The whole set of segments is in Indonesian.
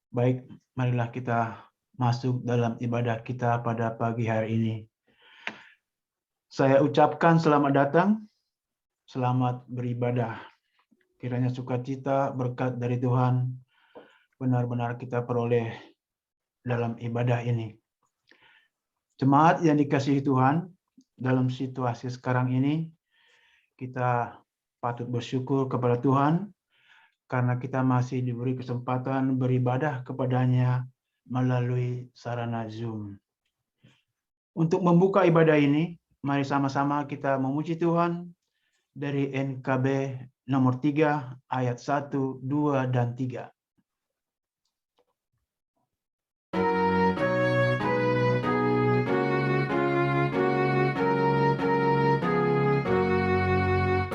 Baik, marilah kita masuk dalam ibadah kita pada pagi hari ini. Saya ucapkan selamat datang, selamat beribadah. Kiranya sukacita, berkat dari Tuhan benar-benar kita peroleh dalam ibadah ini. Jemaat yang dikasihi Tuhan, dalam situasi sekarang ini, kita patut bersyukur kepada Tuhan karena kita masih diberi kesempatan beribadah kepadanya melalui sarana Zoom. Untuk membuka ibadah ini, mari sama-sama kita memuji Tuhan dari NKB nomor 3 ayat 1, 2, dan 3.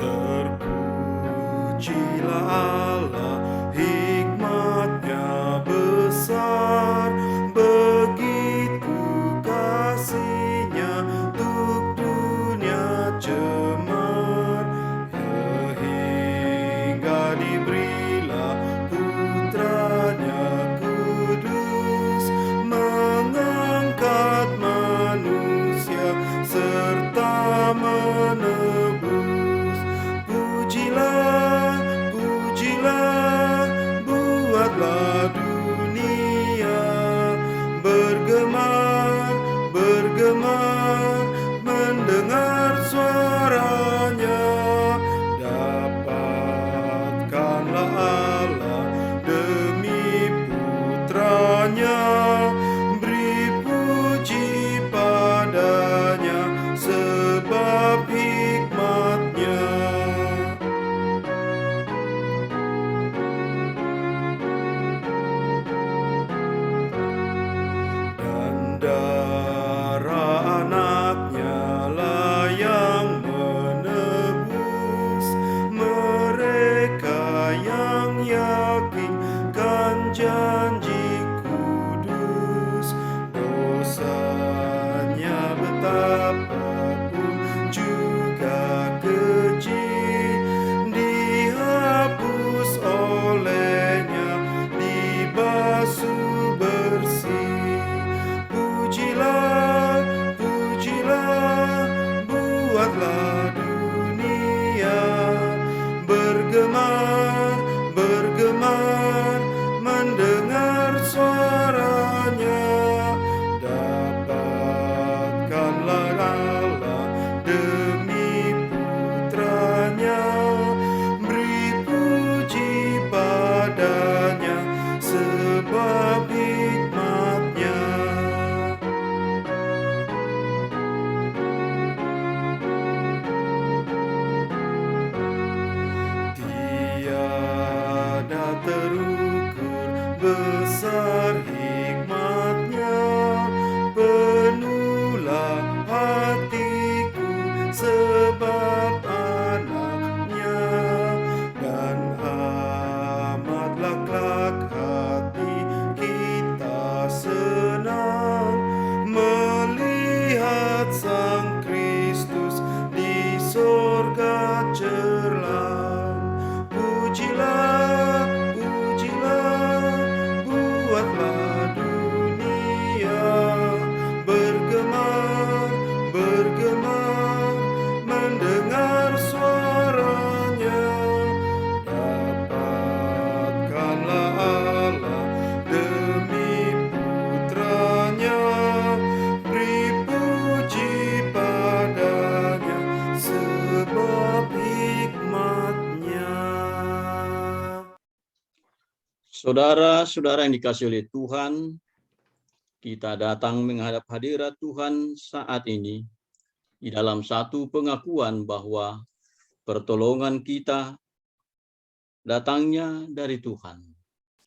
Terpujilah Allah, hikmat-Nya besar, begitu kasih-Nya untuk dunia cemar, sehingga diberilah Putra-Nya kudus, mengangkat manusia serta menebus. Pujilah, pujilah, buatlah dunia bergemar, bergemar, mendengar suaranya. Dapatkanlah Allah demi Putranya, beri puji padanya sebab hikmat-Nya. Dan darah anak-Nya lah yang menebus mereka yang yakinkan janji kudus. Dosanya betapapun juga keji, dihapus olehnya, dibasuh bersih. Pujilah, pujilah, buatlah dunia bergemar, bergemar, mendengar suaranya. Dapatkanlah Allah demi Putranya, beri puji padanya sebab hikmat-Nya. Tiada terukur besar hikmat-Nya, penuhlah hatiku sebab anak-Nya, dan amatlah kelak hati kita senang melihat Sang Kristus di sorga cerlang. Pujilah, pujilah, buatlah dunia bergemar, bergemar, mendengar suaranya. Dapatkanlah Allah demi Putranya, beri puji padanya sebab hikmat-Nya. Saudara-saudara yang dikasihi oleh Tuhan, kita datang menghadap hadirat Tuhan saat ini di dalam satu pengakuan bahwa pertolongan kita datangnya dari Tuhan.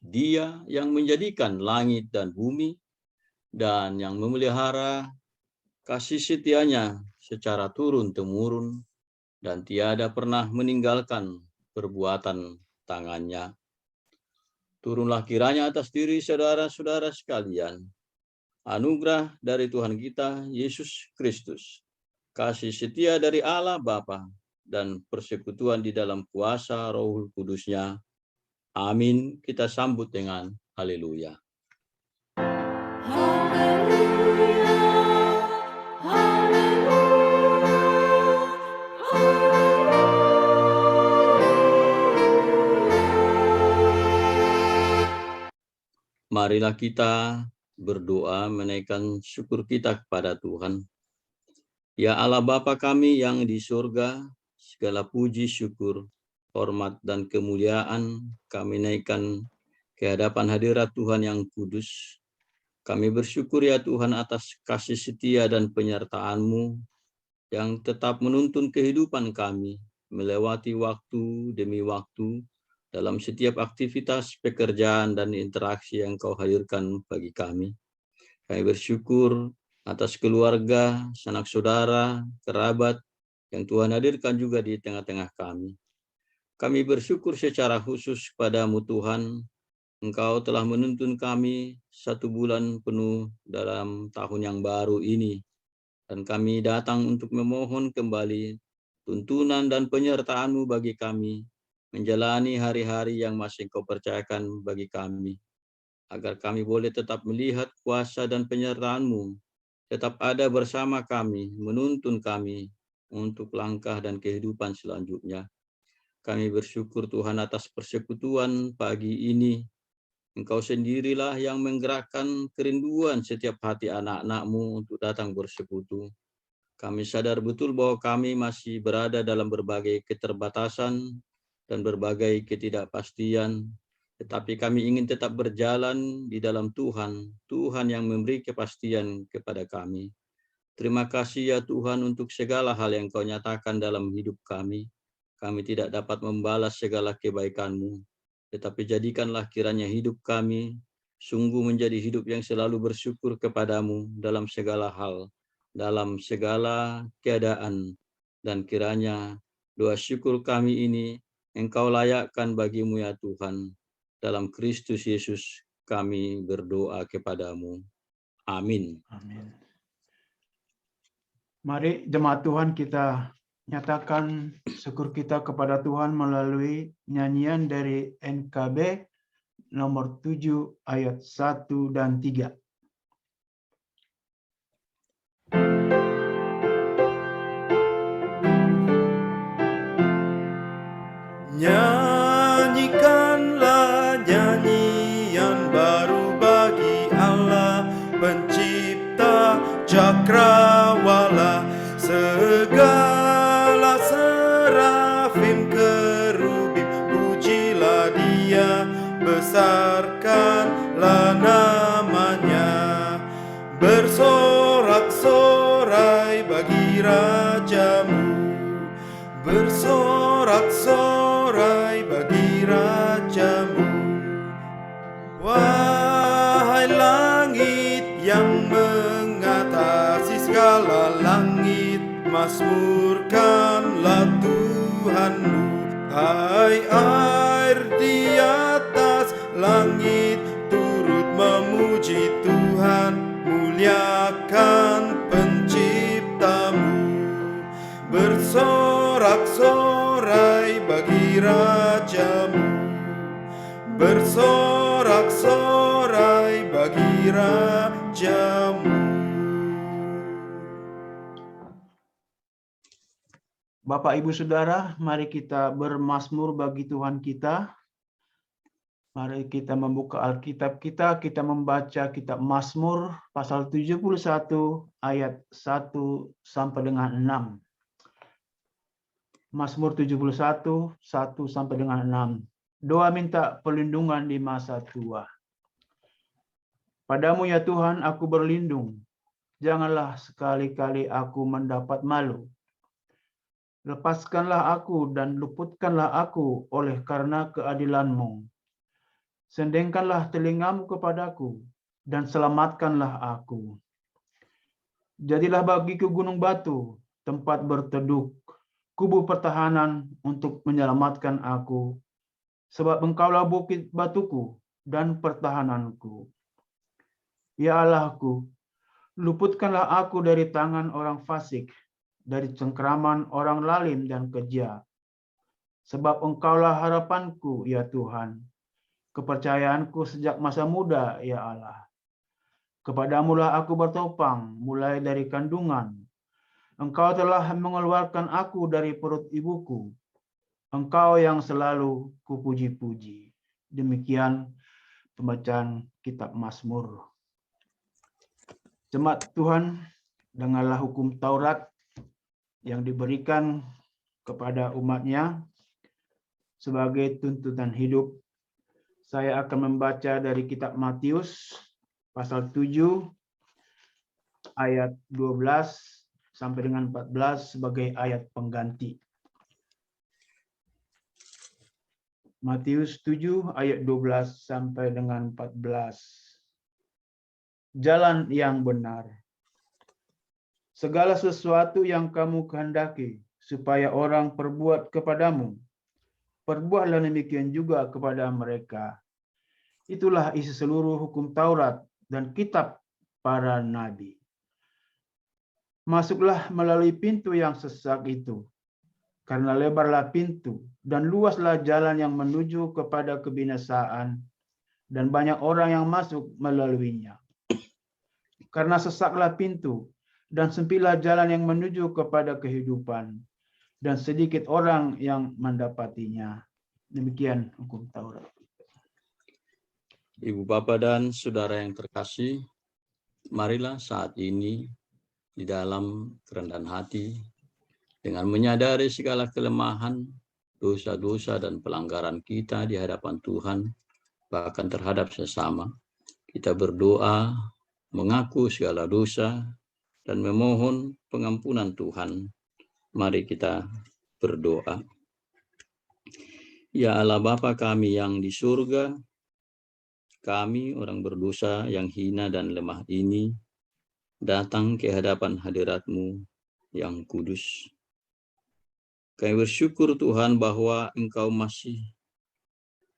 Dia yang menjadikan langit dan bumi dan yang memelihara kasih setia-Nya secara turun-temurun dan tiada pernah meninggalkan perbuatan tangan-Nya. Turunlah kiranya atas diri saudara-saudara sekalian anugerah dari Tuhan kita Yesus Kristus, kasih setia dari Allah Bapa, dan persekutuan di dalam kuasa Roh Kudus-Nya. Amin. Kita sambut dengan Haleluya. Marilah kita berdoa menaikkan syukur kita kepada Tuhan. Ya Allah Bapa kami yang di surga, segala puji, syukur, hormat, dan kemuliaan kami naikkan ke hadapan hadirat Tuhan yang kudus. Kami bersyukur ya Tuhan atas kasih setia dan penyertaan-Mu yang tetap menuntun kehidupan kami, melewati waktu demi waktu, dalam setiap aktivitas, pekerjaan, dan interaksi yang Kau hadirkan bagi kami. Kami bersyukur atas keluarga, sanak saudara, kerabat, yang Tuhan hadirkan juga di tengah-tengah kami. Kami bersyukur secara khusus kepada-Mu Tuhan, Engkau telah menuntun kami 1 bulan penuh dalam tahun yang baru ini. Dan kami datang untuk memohon kembali tuntunan dan penyertaan-Mu bagi kami, menjalani hari-hari yang masih Kau percayakan bagi kami, agar kami boleh tetap melihat kuasa dan penyertaan-Mu, tetap ada bersama kami, menuntun kami untuk langkah dan kehidupan selanjutnya. Kami bersyukur Tuhan atas persekutuan pagi ini. Engkau sendirilah yang menggerakkan kerinduan setiap hati anak-anak-Mu untuk datang bersekutu. Kami sadar betul bahwa kami masih berada dalam berbagai keterbatasan dan berbagai ketidakpastian, tetapi kami ingin tetap berjalan di dalam Tuhan, Tuhan yang memberi kepastian kepada kami. Terima kasih ya Tuhan untuk segala hal yang Kau nyatakan dalam hidup kami. Kami tidak dapat membalas segala kebaikan-Mu, tetapi jadikanlah kiranya hidup kami sungguh menjadi hidup yang selalu bersyukur kepada-Mu dalam segala hal, dalam segala keadaan, dan kiranya doa syukur kami ini Engkau layakkan bagi-Mu ya Tuhan. Dalam Kristus Yesus kami berdoa kepada-Mu. Amin. Amin. Mari jemaat Tuhan kita nyatakan syukur kita kepada Tuhan melalui nyanyian dari NKB nomor 7 ayat 1 dan 3. Nyanyikanlah nyanyian baru bagi Allah pencipta cakrawala, segala serafim kerubim pujilah Dia, besarkanlah namanya, bersorak-sorai bagi Rajamu, bersorak-sorai bagi Rajamu. Wahai langit yang mengatasi segala langit, mazmurkanlah Tuhanmu. Hai air di atas langit, turut memuji Tuhan, muliakan penciptamu, bersorak-sorai bagi Rajamu, bersorak-sorai bagi Rajamu. Bapak, Ibu, Saudara, mari kita bermazmur bagi Tuhan kita. Mari kita membuka Alkitab kita membaca kitab Mazmur pasal 71 ayat 1 sampai dengan 6. Mazmur 71, 1 sampai dengan 6. Doa minta perlindungan di masa tua. Padamu ya Tuhan aku berlindung, janganlah sekali-kali aku mendapat malu. Lepaskanlah aku dan luputkanlah aku oleh karena keadilan-Mu. Sendengkanlah telingamu kepadaku dan selamatkanlah aku. Jadilah bagiku gunung batu, tempat berteduh, kubu pertahanan untuk menyelamatkan aku. Sebab Engkaulah bukit batuku dan pertahananku. Ya Allahku, luputkanlah aku dari tangan orang fasik, dari cengkraman orang lalim dan kejam. Sebab Engkaulah harapanku, ya Tuhan. kepercayaanku sejak masa muda, ya Allah. Kepadamulah aku bertopang, mulai dari kandungan. Engkau telah mengeluarkan aku dari perut ibuku. Engkau yang selalu kupuji-puji. Demikian pembacaan kitab Mazmur. Jemaat Tuhan, dengarlah hukum Taurat yang diberikan kepada umatnya sebagai tuntutan hidup. Saya akan membaca dari kitab Matius pasal 7 ayat 12 sampai dengan 14 sebagai ayat pengganti. Matius 7 ayat 12 sampai dengan 14. Jalan yang benar. Segala sesuatu yang kamu kehendaki supaya orang perbuat kepadamu, perbuatlah demikian juga kepada mereka. Itulah isi seluruh hukum Taurat dan kitab para nabi. Masuklah melalui pintu yang sesak itu, karena lebarlah pintu dan luaslah jalan yang menuju kepada kebinasaan, dan banyak orang yang masuk melaluinya. Karena sesaklah pintu dan sempitlah jalan yang menuju kepada kehidupan, dan sedikit orang yang mendapatinya. Demikian hukum Taurat. Ibu Bapa dan saudara yang terkasih, marilah saat ini di dalam kerendahan hati, dengan menyadari segala kelemahan, dosa-dosa dan pelanggaran kita di hadapan Tuhan, bahkan terhadap sesama, kita berdoa, mengaku segala dosa, dan memohon pengampunan Tuhan. Mari kita berdoa. Ya Allah Bapa kami yang di surga, kami orang berdosa yang hina dan lemah ini datang ke hadapan hadirat-Mu yang kudus. Kami bersyukur Tuhan bahwa Engkau masih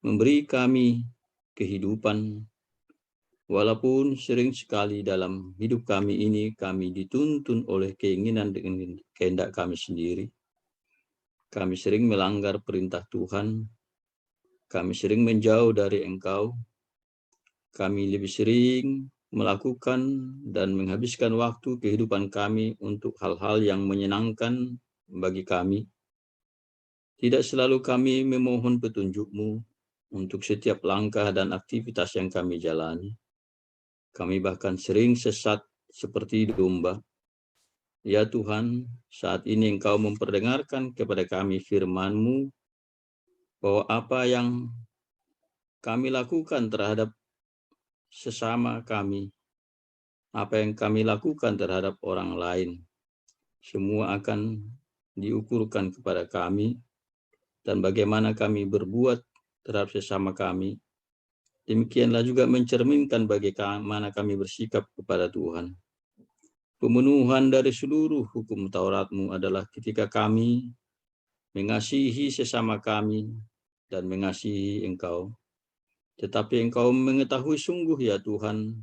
memberi kami kehidupan, walaupun sering sekali dalam hidup kami ini kami dituntun oleh keinginan dengan kehendak kami sendiri. Kami sering melanggar perintah Tuhan, kami sering menjauh dari Engkau, kami lebih sering melakukan dan menghabiskan waktu kehidupan kami untuk hal-hal yang menyenangkan bagi kami. Tidak selalu kami memohon petunjuk-Mu untuk setiap langkah dan aktivitas yang kami jalani. Kami bahkan sering sesat seperti domba. Ya Tuhan, saat ini Engkau memperdengarkan kepada kami firman-Mu bahwa apa yang kami lakukan terhadap sesama kami, apa yang kami lakukan terhadap orang lain, semua akan diukurkan kepada kami, dan bagaimana kami berbuat terhadap sesama kami, demikianlah juga mencerminkan bagaimana kami bersikap kepada Tuhan. Pemenuhan dari seluruh hukum Taurat-Mu adalah ketika kami mengasihi sesama kami dan mengasihi Engkau. Tetapi Engkau mengetahui sungguh ya Tuhan,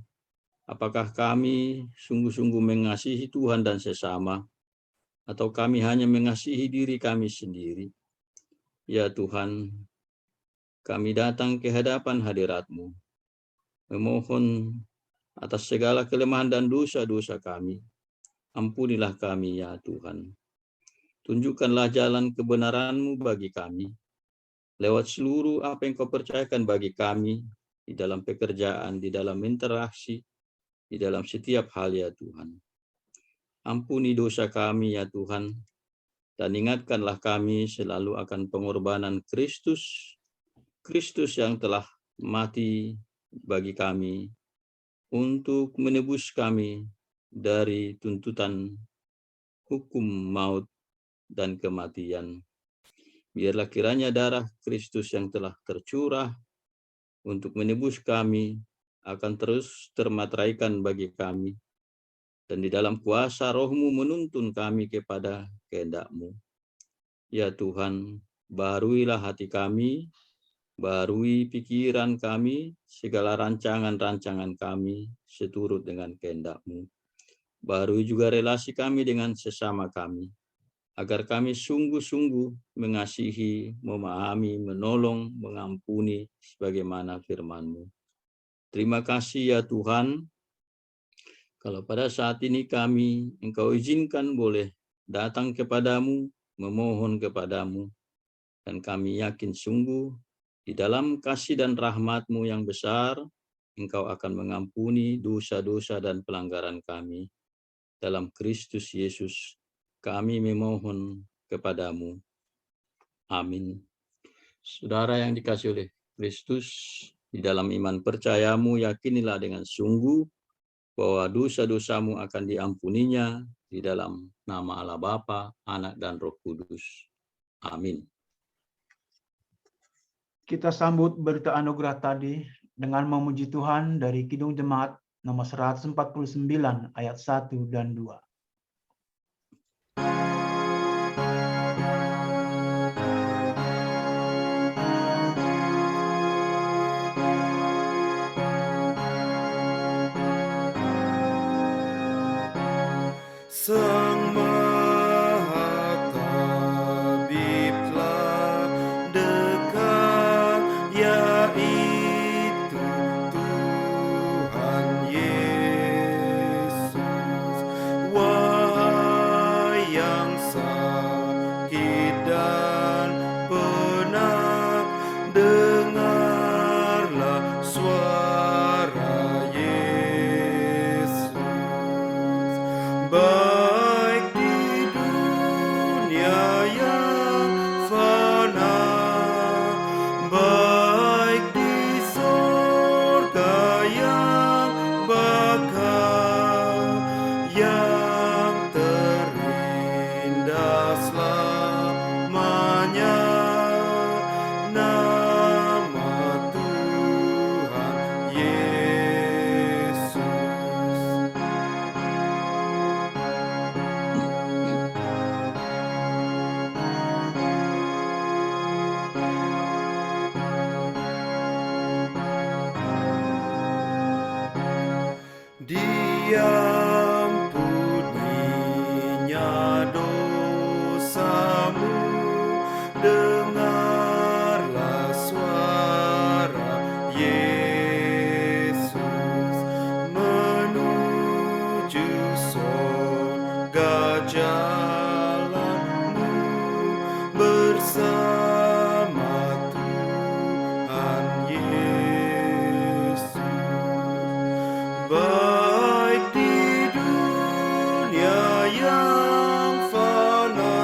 apakah kami sungguh-sungguh mengasihi Tuhan dan sesama, atau kami hanya mengasihi diri kami sendiri. Ya Tuhan, kami datang ke hadapan hadirat-Mu, memohon atas segala kelemahan dan dosa-dosa kami. Ampunilah kami ya Tuhan. Tunjukkanlah jalan kebenaran-Mu bagi kami, lewat seluruh apa yang Kau percayakan bagi kami, di dalam pekerjaan, di dalam interaksi, di dalam setiap hal ya Tuhan. Ampuni dosa kami ya Tuhan, dan ingatkanlah kami selalu akan pengorbanan Kristus, Kristus yang telah mati bagi kami, untuk menebus kami dari tuntutan hukum maut dan kematian. Biarlah kiranya darah Kristus yang telah tercurah untuk menebus kami akan terus termateraikan bagi kami. Dan di dalam kuasa Roh-Mu menuntun kami kepada kehendak-Mu. Ya Tuhan, baharuilah hati kami, baharui pikiran kami, segala rancangan-rancangan kami seturut dengan kehendak-Mu. Baharui juga relasi kami dengan sesama kami. agar kami sungguh-sungguh mengasihi, memahami, menolong, mengampuni sebagaimana firman-Mu. Terima kasih ya Tuhan, kalau pada saat ini kami Engkau izinkan boleh datang kepadamu, memohon kepadamu, dan kami yakin sungguh di dalam kasih dan rahmat-Mu yang besar, Engkau akan mengampuni dosa-dosa dan pelanggaran kami. Dalam Kristus Yesus, kami memohon kepadamu. Amin. Saudara yang dikasihi oleh Kristus, di dalam iman percayamu, yakinilah dengan sungguh bahwa dosa-dosamu akan diampuninya di dalam nama Allah Bapa, Anak, dan Roh Kudus. Amin. Kita sambut berita anugerah tadi dengan memuji Tuhan dari Kidung Jemaat nomor 149 ayat 1 dan 2. Sang Maha Tabib telah dekat, yaitu Tuhan Yesus. Wahai yang sakit dan penat, dengarlah suara Yesus. Baik di dunia yang fana, baik di sorga yang bakal, yang terindah selamanya, nama Tuhan Yesus. Diampuninya dosamu, dengarlah suara Yesus menuju sorga jalanmu bersama Tuhan Yesus. Baik di dunia yang fana,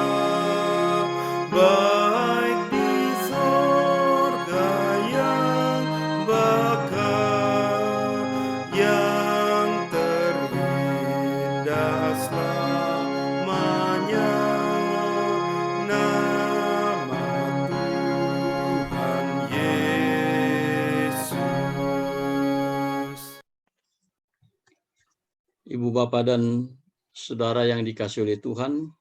baik di sorga yang bakal, yang terindah selamanya, nama Tuhan Yesus. Ibu, Bapak, dan saudara yang dikasihi oleh Tuhan,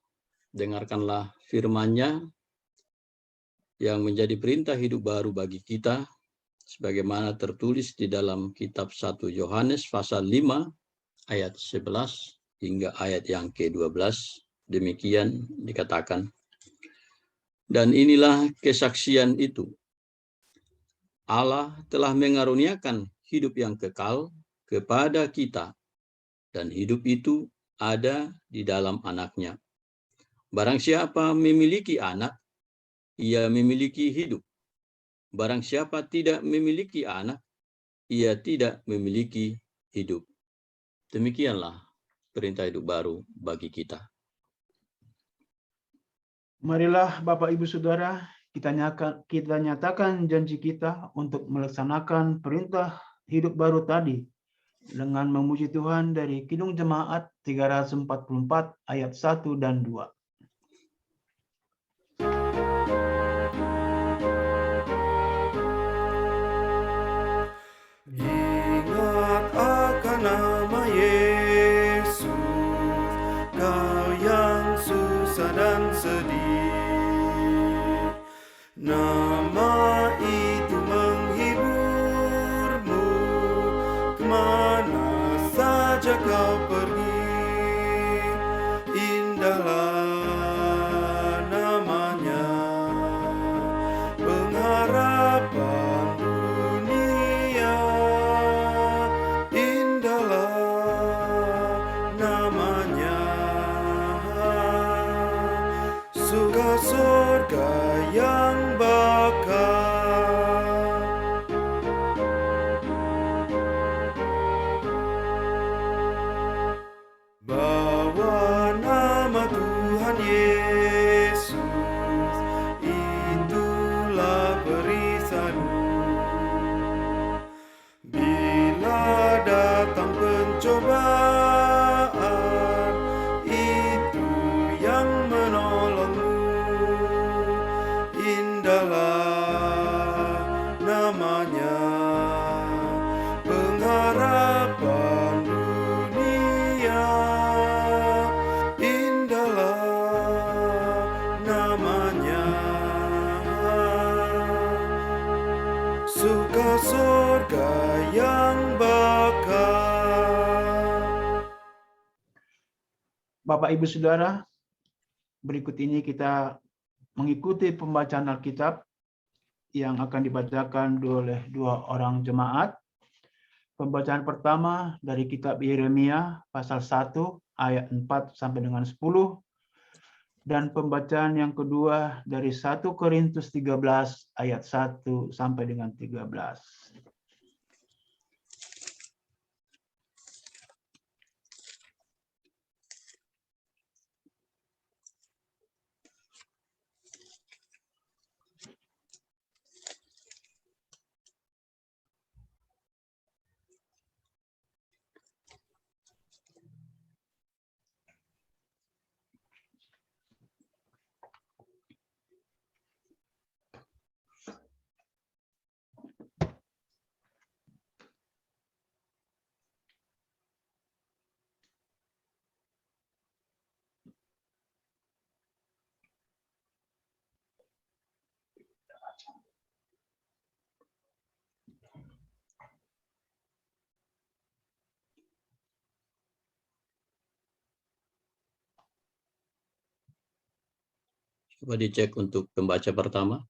dengarkanlah firman-Nya yang menjadi perintah hidup baru bagi kita, sebagaimana tertulis di dalam kitab 1 Yohanes pasal 5 ayat 11 hingga ayat yang ke-12. Demikian dikatakan, dan inilah kesaksian itu, Allah telah mengaruniakan hidup yang kekal kepada kita, dan hidup itu ada di dalam Anak-Nya. Barang siapa memiliki Anak, ia memiliki hidup. Barang siapa tidak memiliki Anak, ia tidak memiliki hidup. Demikianlah perintah hidup baru bagi kita. Marilah Bapak Ibu Saudara, kita nyatakan janji kita untuk melaksanakan perintah hidup baru tadi dengan memuji Tuhan dari Kidung Jemaat 344 ayat 1 dan 2. Ingat akan nama Yesus, kau yang susah dan sedih. Nama itu menghiburmu, kemana saja kau pergi. Indahlah cobaan itu yang menolongmu. Indahlah namanya, pengharapan dunia. Indahlah namanya, suka surga yang bakal. Bapak, Ibu, Saudara, berikut ini kita mengikuti pembacaan Alkitab yang akan dibacakan oleh dua orang jemaat. Pembacaan pertama dari kitab Yeremia pasal 1 ayat 4 sampai dengan 10, dan pembacaan yang kedua dari 1 Korintus 13 ayat 1 sampai dengan 13. Coba dicek untuk pembaca pertama.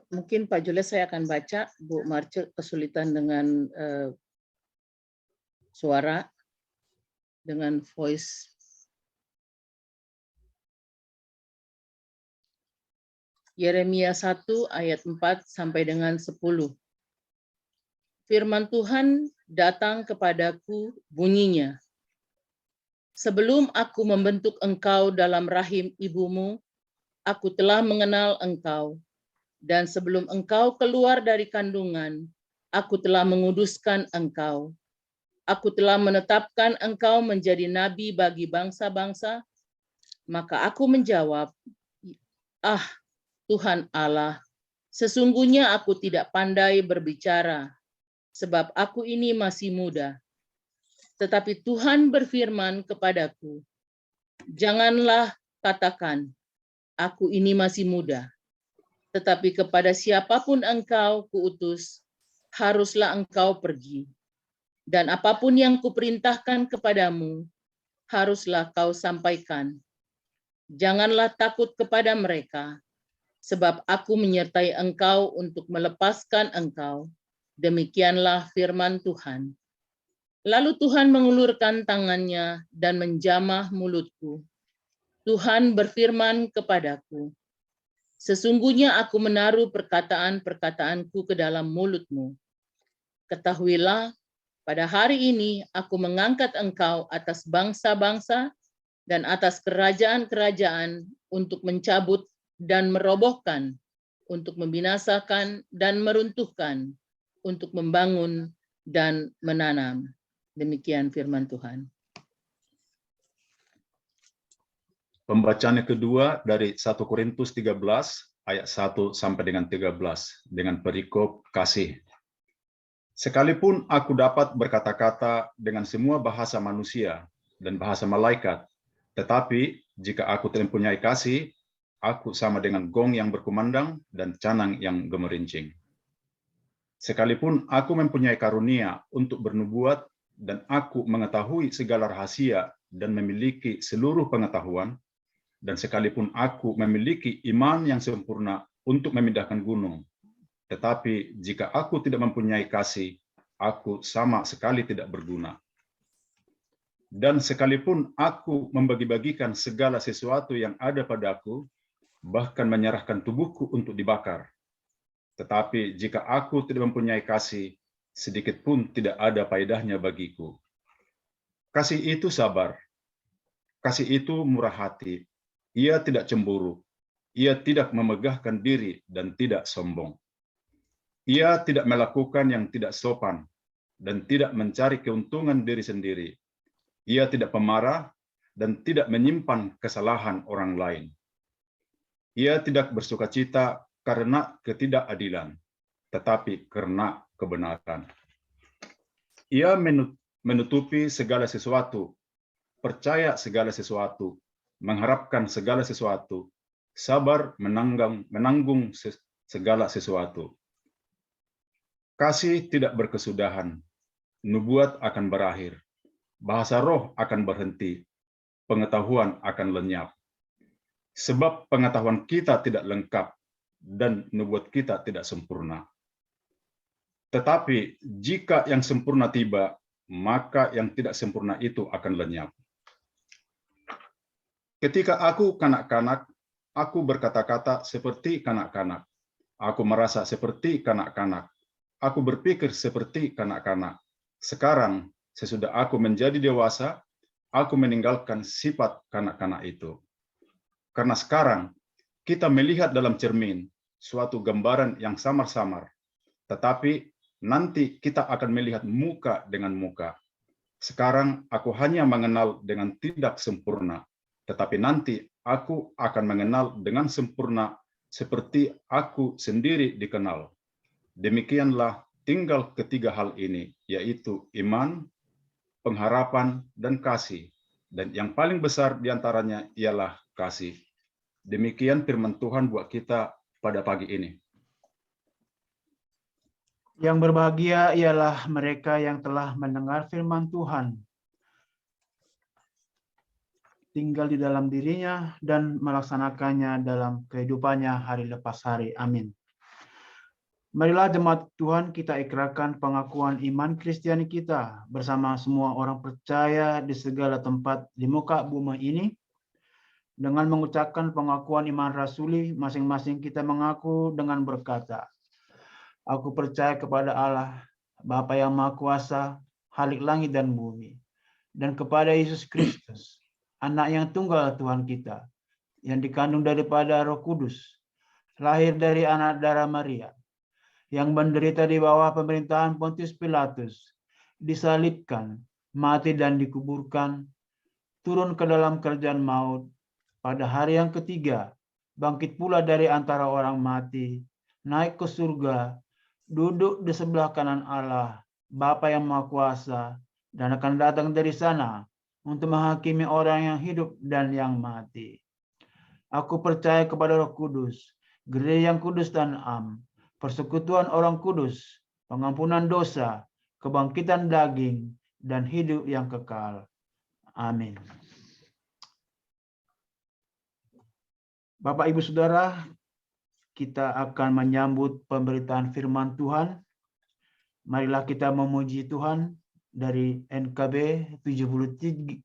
Mungkin Pak Jules saya akan baca, Bu Marce kesulitan dengan suara, dengan voice. Yeremia 1 ayat 4 sampai dengan 10. Firman Tuhan datang kepadaku bunyinya. Sebelum aku membentuk engkau dalam rahim ibumu, aku telah mengenal engkau. Dan sebelum engkau keluar dari kandungan, aku telah menguduskan engkau. Aku telah menetapkan engkau menjadi nabi bagi bangsa-bangsa. Maka aku menjawab, ah Tuhan Allah, sesungguhnya aku tidak pandai berbicara, sebab aku ini masih muda. Tetapi Tuhan berfirman kepadaku, janganlah katakan, aku ini masih muda. Tetapi kepada siapapun engkau kuutus, haruslah engkau pergi. Dan apapun yang kuperintahkan kepadamu, haruslah kau sampaikan. Janganlah takut kepada mereka, sebab aku menyertai engkau untuk melepaskan engkau. Demikianlah firman Tuhan. Lalu Tuhan mengulurkan tangannya dan menjamah mulutku. Tuhan berfirman kepadaku, sesungguhnya aku menaruh perkataan-perkataanku ke dalam mulutmu. Ketahuilah, pada hari ini aku mengangkat engkau atas bangsa-bangsa dan atas kerajaan-kerajaan untuk mencabut dan merobohkan, untuk membinasakan dan meruntuhkan, untuk membangun dan menanam. Demikian firman Tuhan. Pembacaan yang kedua dari 1 Korintus 13 ayat 1 sampai dengan 13 dengan perikop kasih. Sekalipun aku dapat berkata-kata dengan semua bahasa manusia dan bahasa malaikat, tetapi jika aku tidak mempunyai kasih, aku sama dengan gong yang berkumandang dan canang yang gemerincing. Sekalipun aku mempunyai karunia untuk bernubuat dan aku mengetahui segala rahasia dan memiliki seluruh pengetahuan, dan sekalipun aku memiliki iman yang sempurna untuk memindahkan gunung, tetapi jika aku tidak mempunyai kasih, aku sama sekali tidak berguna. Dan sekalipun aku membagi-bagikan segala sesuatu yang ada padaku, bahkan menyerahkan tubuhku untuk dibakar, tetapi jika aku tidak mempunyai kasih, sedikit pun tidak ada faedahnya bagiku. Kasih itu sabar, kasih itu murah hati, ia tidak cemburu, ia tidak memegahkan diri dan tidak sombong. Ia tidak melakukan yang tidak sopan dan tidak mencari keuntungan diri sendiri. Ia tidak pemarah dan tidak menyimpan kesalahan orang lain. Ia tidak bersukacita karena ketidakadilan, tetapi karena kebenaran. Ia menutupi segala sesuatu, percaya segala sesuatu, mengharapkan segala sesuatu, sabar menanggung segala sesuatu. Kasih tidak berkesudahan, nubuat akan berakhir, bahasa roh akan berhenti, pengetahuan akan lenyap. Sebab pengetahuan kita tidak lengkap dan nubuat kita tidak sempurna. Tetapi jika yang sempurna tiba, maka yang tidak sempurna itu akan lenyap. Ketika aku kanak-kanak, aku berkata-kata seperti kanak-kanak. Aku merasa seperti kanak-kanak. Aku berpikir seperti kanak-kanak. Sekarang, sesudah aku menjadi dewasa, aku meninggalkan sifat kanak-kanak itu. Karena sekarang, kita melihat dalam cermin suatu gambaran yang samar-samar. Tetapi nanti kita akan melihat muka dengan muka. Sekarang aku hanya mengenal dengan tidak sempurna. Tetapi nanti aku akan mengenal dengan sempurna seperti aku sendiri dikenal. Demikianlah tinggal ketiga hal ini, yaitu iman, pengharapan, dan kasih. Dan yang paling besar diantaranya ialah kasih. Demikian firman Tuhan buat kita pada pagi ini. Yang berbahagia ialah mereka yang telah mendengar firman Tuhan, tinggal di dalam dirinya, dan melaksanakannya dalam kehidupannya hari lepas hari. Amin. Marilah jemaat Tuhan kita ikrarkan pengakuan iman Kristiani kita bersama semua orang percaya di segala tempat di muka bumi ini. Dengan mengucapkan pengakuan iman rasuli, masing-masing kita mengaku dengan berkata, Aku percaya kepada Allah, Bapa yang Maha Kuasa, Khalik langit dan bumi, dan kepada Yesus Kristus, Anak yang tunggal Tuhan kita, yang dikandung daripada Roh Kudus, lahir dari anak darah Maria, yang menderita di bawah pemerintahan Pontius Pilatus, disalibkan, mati dan dikuburkan, turun ke dalam kerajaan maut, pada hari yang ketiga, bangkit pula dari antara orang mati, naik ke surga, duduk di sebelah kanan Allah, Bapa yang Maha Kuasa, dan akan datang dari sana untuk menghakimi orang yang hidup dan yang mati. Aku percaya kepada Roh Kudus, gereja yang kudus dan am, persekutuan orang kudus, pengampunan dosa, kebangkitan daging, dan hidup yang kekal. Amin. Bapak, Ibu, Saudara, kita akan menyambut pemberitaan firman Tuhan. Marilah kita memuji Tuhan dari NKB 73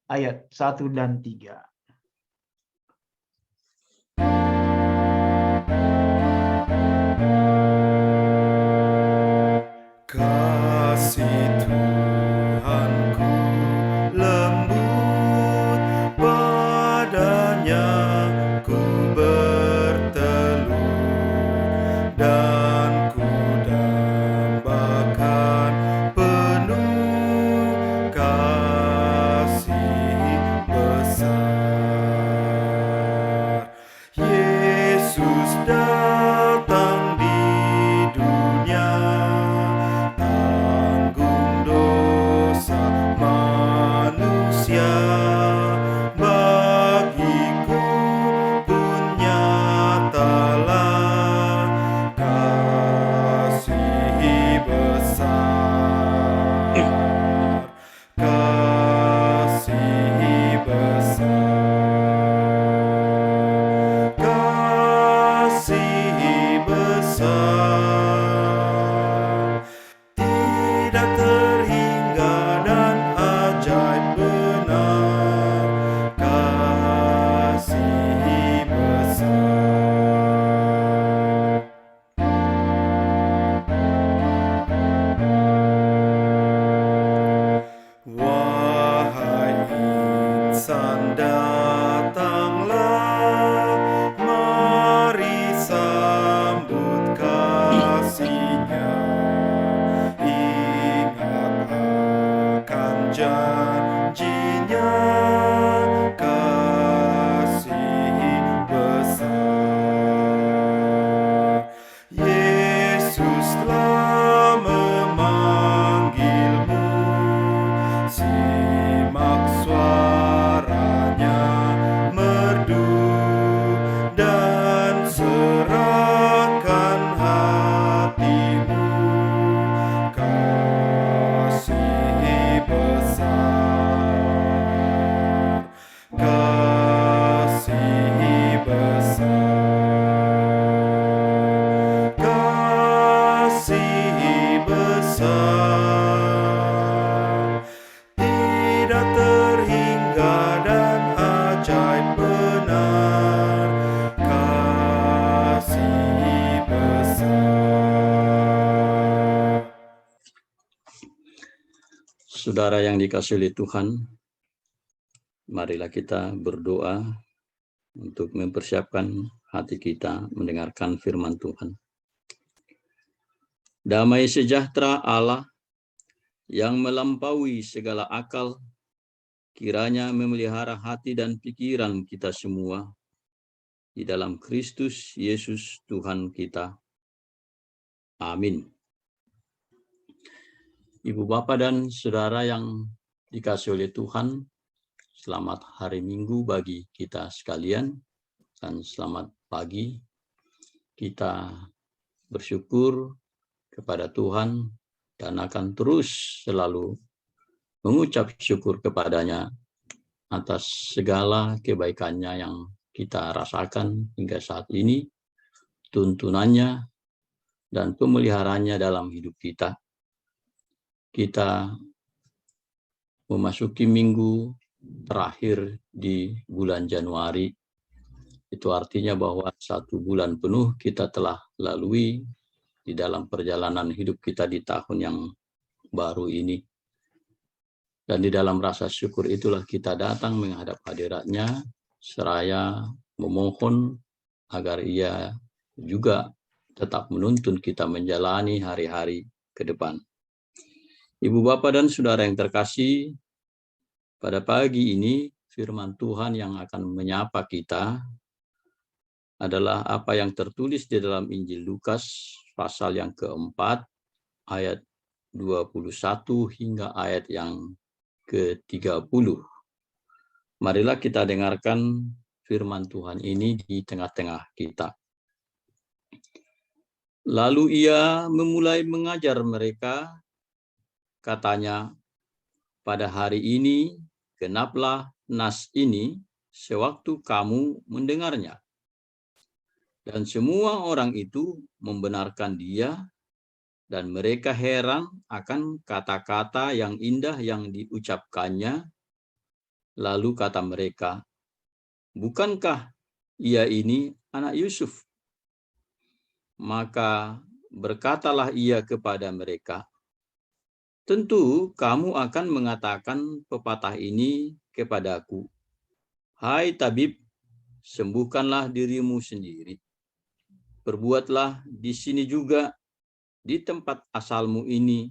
ayat 1 dan 3. Kasih Tuhanku lembut, padanya ku berteluh, dan ku dambakan penuh kasih besar. Saudara yang dikasihi oleh Tuhan, marilah kita berdoa untuk mempersiapkan hati kita mendengarkan firman Tuhan. Damai sejahtera Allah yang melampaui segala akal, kiranya memelihara hati dan pikiran kita semua di dalam Kristus Yesus Tuhan kita. Amin. Ibu Bapa dan Saudara yang dikasihi oleh Tuhan, selamat hari Minggu bagi kita sekalian dan selamat pagi. Kita bersyukur kepada Tuhan dan akan terus selalu mengucap syukur kepadanya atas segala kebaikannya yang kita rasakan hingga saat ini, tuntunannya dan pemeliharaannya dalam hidup kita. Kita memasuki minggu terakhir di bulan Januari. Itu artinya bahwa 1 bulan penuh kita telah lalui di dalam perjalanan hidup kita di tahun yang baru ini. Dan di dalam rasa syukur itulah kita datang menghadap hadirat-Nya, seraya memohon agar Ia juga tetap menuntun kita menjalani hari-hari ke depan. Ibu Bapa dan Saudara yang terkasih, pada pagi ini firman Tuhan yang akan menyapa kita adalah apa yang tertulis di dalam Injil Lukas pasal yang keempat ayat 21 hingga ayat yang ke-30. Marilah kita dengarkan firman Tuhan ini di tengah-tengah kita. Lalu Ia memulai mengajar mereka. Katanya, pada hari ini genaplah nas ini sewaktu kamu mendengarnya. Dan semua orang itu membenarkan Dia, dan mereka heran akan kata-kata yang indah yang diucapkannya. Lalu kata mereka, bukankah Ia ini anak Yusuf? Maka berkatalah Ia kepada mereka, tentu kamu akan mengatakan pepatah ini kepadaku, hai tabib, sembuhkanlah dirimu sendiri. Perbuatlah di sini juga, di tempat asalmu ini,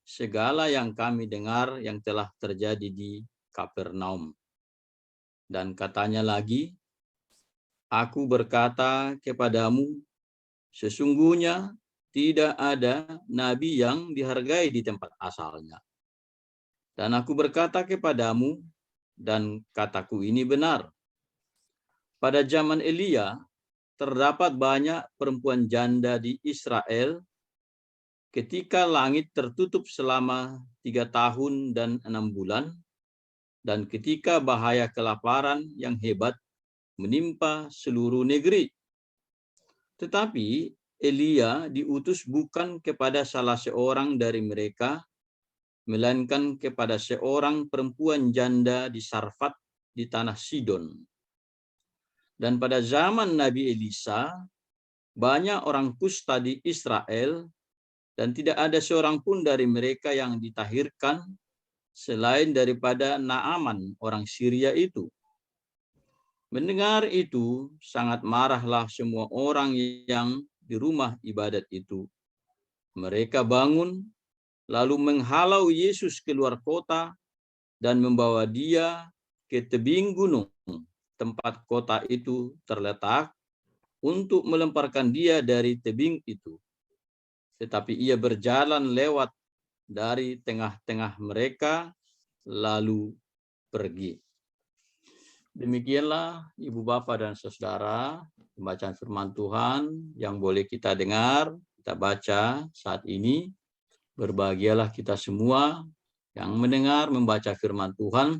segala yang kami dengar yang telah terjadi di Kapernaum. Dan katanya lagi, aku berkata kepadamu, sesungguhnya tidak ada nabi yang dihargai di tempat asalnya. Dan aku berkata kepadamu, dan kataku ini benar, pada zaman Elia terdapat banyak perempuan janda di Israel ketika langit tertutup selama 3 tahun dan 6 bulan, dan ketika bahaya kelaparan yang hebat menimpa seluruh negeri. Tetapi Elia diutus bukan kepada salah seorang dari mereka, melainkan kepada seorang perempuan janda di Sarfat di tanah Sidon. Dan pada zaman Nabi Elisa, banyak orang kusta di Israel, dan tidak ada seorang pun dari mereka yang ditahirkan, selain daripada Naaman orang Syria itu. Mendengar itu, sangat marahlah semua orang yang di rumah ibadat itu. Mereka bangun, lalu menghalau Yesus keluar kota dan membawa Dia ke tebing gunung, tempat kota itu terletak, untuk melemparkan Dia dari tebing itu. Tetapi Ia berjalan lewat dari tengah-tengah mereka, lalu pergi. Demikianlah Ibu Bapa dan Saudara, pembacaan firman Tuhan yang boleh kita dengar, kita baca saat ini. Berbahagialah kita semua yang mendengar, membaca firman Tuhan,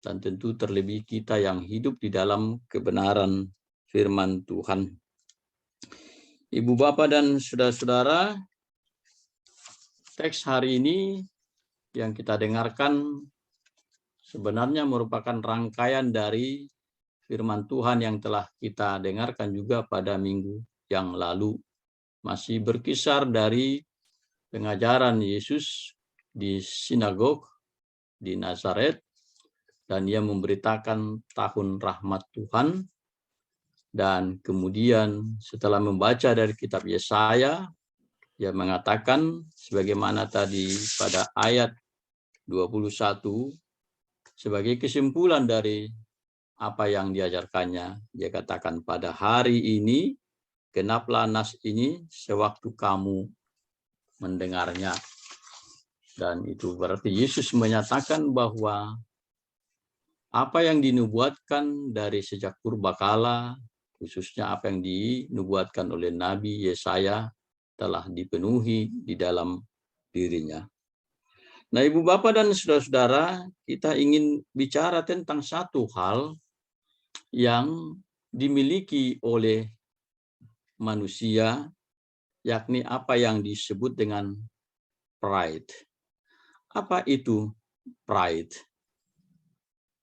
dan tentu terlebih kita yang hidup di dalam kebenaran firman Tuhan. Ibu Bapa dan Saudara-saudara, teks hari ini yang kita dengarkan sebenarnya merupakan rangkaian dari firman Tuhan yang telah kita dengarkan juga pada minggu yang lalu. Masih berkisar dari pengajaran Yesus di sinagog di Nazaret, dan ia memberitakan tahun rahmat Tuhan. Dan kemudian setelah membaca dari kitab Yesaya, ia mengatakan sebagaimana tadi pada ayat 21, sebagai kesimpulan dari apa yang diajarkannya, dia katakan, pada hari ini genaplah nas ini sewaktu kamu mendengarnya. Dan itu berarti Yesus menyatakan bahwa apa yang dinubuatkan dari sejak purbakala, khususnya apa yang dinubuatkan oleh Nabi Yesaya, telah dipenuhi di dalam dirinya. Nah, Ibu Bapak dan Saudara-saudara, kita ingin bicara tentang satu hal yang dimiliki oleh manusia, yakni apa yang disebut dengan pride. Apa itu pride?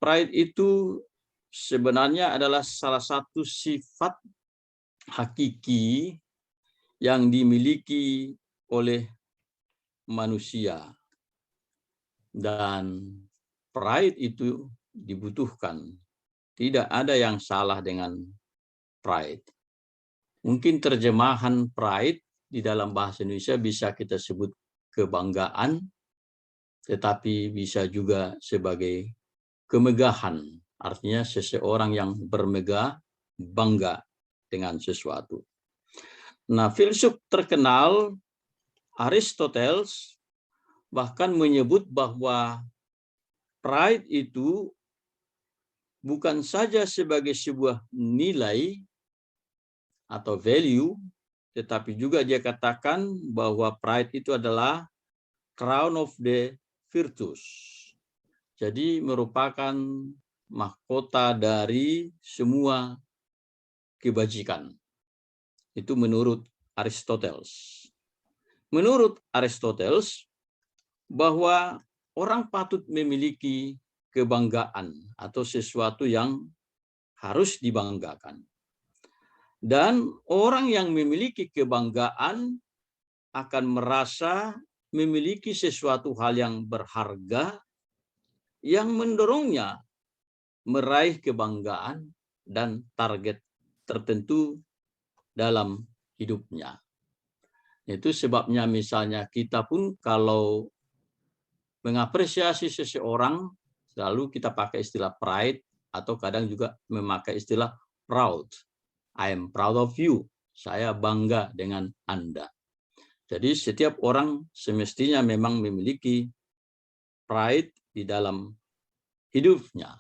Pride itu sebenarnya adalah salah satu sifat hakiki yang dimiliki oleh manusia. Dan pride itu dibutuhkan. Tidak ada yang salah dengan pride. Mungkin terjemahan pride di dalam bahasa Indonesia bisa kita sebut kebanggaan, tetapi bisa juga sebagai kemegahan. Artinya seseorang yang bermegah, bangga dengan sesuatu. Nah, filsuf terkenal Aristoteles bahkan menyebut bahwa pride itu bukan saja sebagai sebuah nilai atau value, tetapi juga dia katakan bahwa pride itu adalah crown of the virtues. Jadi merupakan mahkota dari semua kebajikan. Itu menurut Aristoteles. Menurut Aristoteles, bahwa orang patut memiliki kebanggaan atau sesuatu yang harus dibanggakan. Dan orang yang memiliki kebanggaan akan merasa memiliki sesuatu hal yang berharga yang mendorongnya meraih kebanggaan dan target tertentu dalam hidupnya. Itu sebabnya misalnya kita pun kalau mengapresiasi seseorang, selalu kita pakai istilah pride atau kadang juga memakai istilah proud. I am proud of you. Saya bangga dengan Anda. Jadi setiap orang semestinya memang memiliki pride di dalam hidupnya.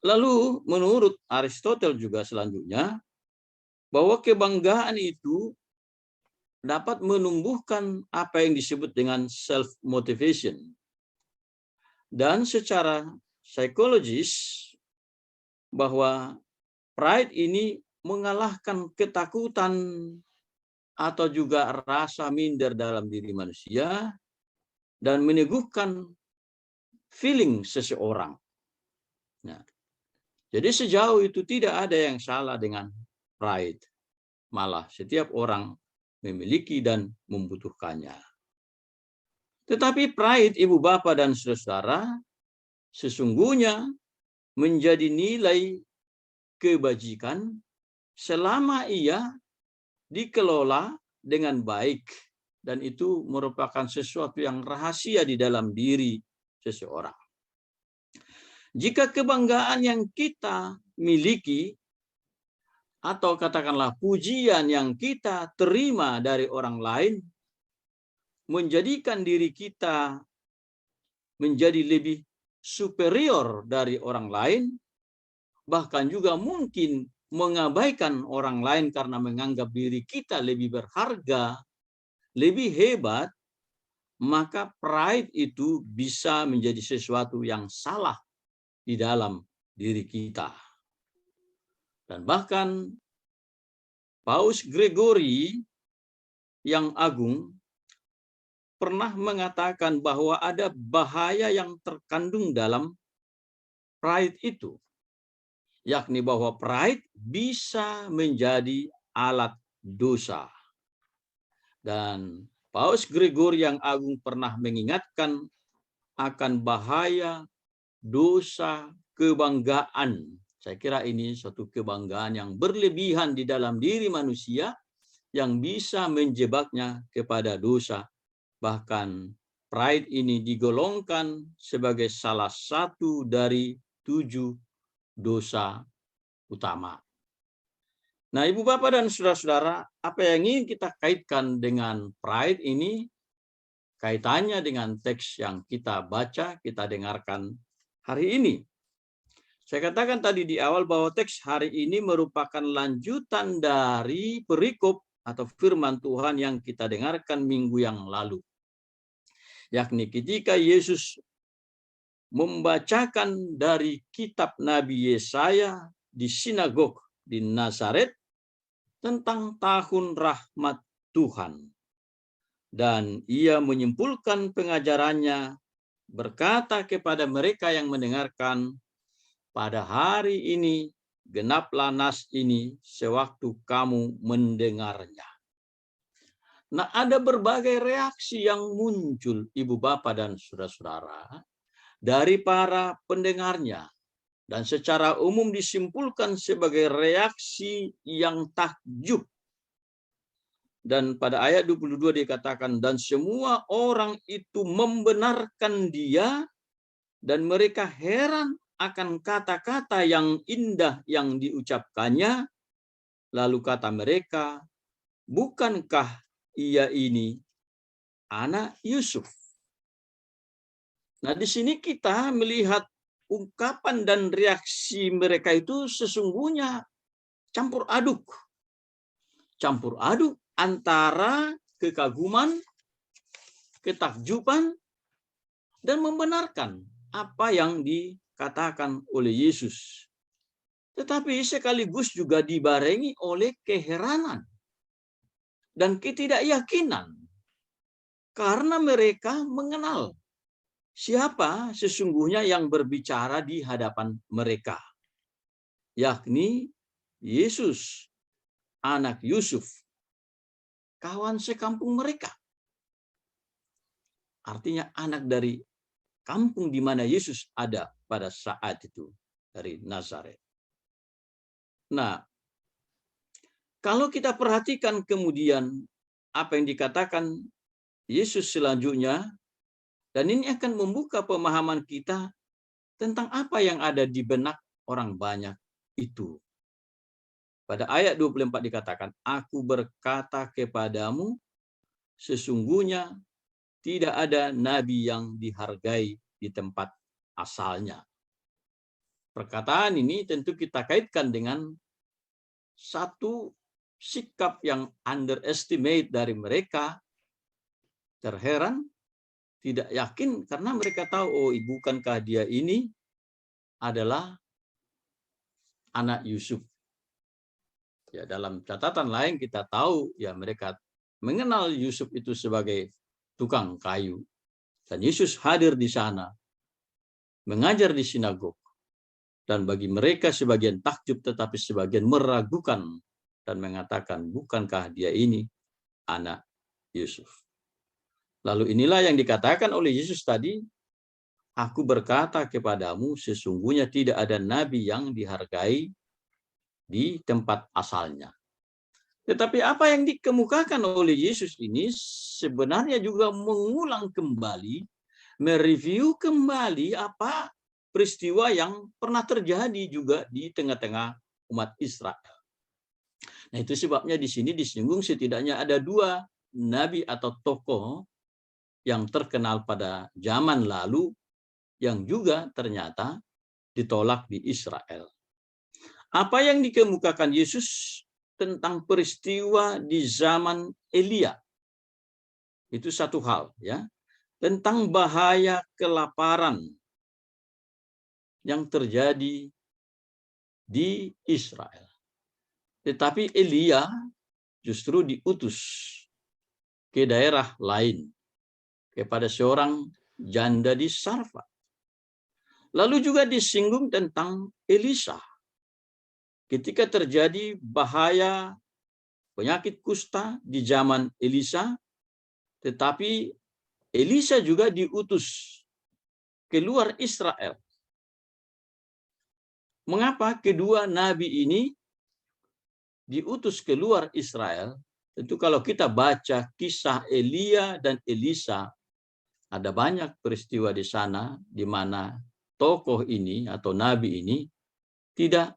Lalu menurut Aristoteles juga selanjutnya, bahwa kebanggaan itu dapat menumbuhkan apa yang disebut dengan self-motivation. Dan secara psikologis, bahwa pride ini mengalahkan ketakutan atau juga rasa minder dalam diri manusia dan meneguhkan feeling seseorang. Nah, jadi sejauh itu tidak ada yang salah dengan pride. Malah setiap orang memiliki dan membutuhkannya. Tetapi pride, Ibu Bapak dan Saudara, sesungguhnya menjadi nilai kebajikan selama ia dikelola dengan baik, dan itu merupakan sesuatu yang rahasia di dalam diri seseorang. Jika kebanggaan yang kita miliki atau katakanlah pujian yang kita terima dari orang lain menjadikan diri kita menjadi lebih superior dari orang lain, bahkan juga mungkin mengabaikan orang lain karena menganggap diri kita lebih berharga, lebih hebat, maka pride itu bisa menjadi sesuatu yang salah di dalam diri kita. Dan bahkan Paus Gregory yang agung pernah mengatakan bahwa ada bahaya yang terkandung dalam pride itu, yakni bahwa pride bisa menjadi alat dosa. Dan Paus Gregori yang Agung pernah mengingatkan akan bahaya dosa kebanggaan. Saya kira ini suatu kebanggaan yang berlebihan di dalam diri manusia yang bisa menjebaknya kepada dosa. Bahkan pride ini digolongkan sebagai salah satu dari 7 dosa utama. Nah, Ibu Bapak dan Saudara-saudara, apa yang ingin kita kaitkan dengan pride ini, kaitannya dengan teks yang kita baca, kita dengarkan hari ini. Saya katakan tadi di awal bahwa teks hari ini merupakan lanjutan dari perikop atau firman Tuhan yang kita dengarkan minggu yang lalu. Yakni ketika Yesus membacakan dari kitab Nabi Yesaya di sinagog di Nazaret tentang tahun rahmat Tuhan. Dan ia menyimpulkan pengajarannya berkata kepada mereka yang mendengarkan, pada hari ini genaplah nas ini sewaktu kamu mendengarnya. Nah, ada berbagai reaksi yang muncul, Ibu Bapak dan Saudara-saudara, dari para pendengarnya. Dan secara umum disimpulkan sebagai reaksi yang takjub. Dan pada ayat 22 dikatakan, dan semua orang itu membenarkan dia, dan mereka heran akan kata-kata yang indah yang diucapkannya. Lalu kata mereka, bukankah ia ini anak Yusuf? Nah, di sini kita melihat ungkapan dan reaksi mereka itu sesungguhnya campur aduk. Campur aduk antara kekaguman, ketakjuban, dan membenarkan apa yang dikatakan oleh Yesus. Tetapi sekaligus juga dibarengi oleh keheranan dan ketidakyakinan. Karena mereka mengenal siapa sesungguhnya yang berbicara di hadapan mereka, yakni Yesus, anak Yusuf, kawan sekampung mereka. Artinya anak dari kampung di mana Yesus ada pada saat itu, dari Nazaret. Nah, kalau kita perhatikan kemudian apa yang dikatakan Yesus selanjutnya, dan ini akan membuka pemahaman kita tentang apa yang ada di benak orang banyak itu. Pada ayat 24 dikatakan, aku berkata kepadamu, sesungguhnya tidak ada nabi yang dihargai di tempat asalnya. Perkataan ini tentu kita kaitkan dengan satu sikap yang underestimate dari mereka, terheran, tidak yakin karena mereka tahu, oh bukankah dia ini adalah anak Yusuf. Ya, dalam catatan lain kita tahu ya mereka mengenal Yusuf itu sebagai tukang kayu. Dan Yesus hadir di sana, mengajar di sinagog. Dan bagi mereka sebagian takjub tetapi sebagian meragukan dan mengatakan, bukankah dia ini anak Yusuf. Lalu inilah yang dikatakan oleh Yesus tadi, aku berkata kepadamu, sesungguhnya tidak ada nabi yang dihargai di tempat asalnya. Tetapi apa yang dikemukakan oleh Yesus ini sebenarnya juga mengulang kembali, mereview kembali apa peristiwa yang pernah terjadi juga di tengah-tengah umat Israel. Nah, itu sebabnya di sini disinggung setidaknya ada 2 nabi atau tokoh yang terkenal pada zaman lalu yang juga ternyata ditolak di Israel. Apa yang dikemukakan Yesus tentang peristiwa di zaman Elia? Itu satu hal, ya. Tentang bahaya kelaparan yang terjadi di Israel. Tetapi Elia justru diutus ke daerah lain, kepada seorang janda di Sarfat. Lalu juga disinggung tentang Elisa. Ketika terjadi bahaya penyakit kusta di zaman Elisa, tetapi Elisa juga diutus keluar Israel. Mengapa kedua nabi ini diutus keluar Israel? Tentu kalau kita baca kisah Elia dan Elisa, ada banyak peristiwa di sana di mana tokoh ini atau nabi ini tidak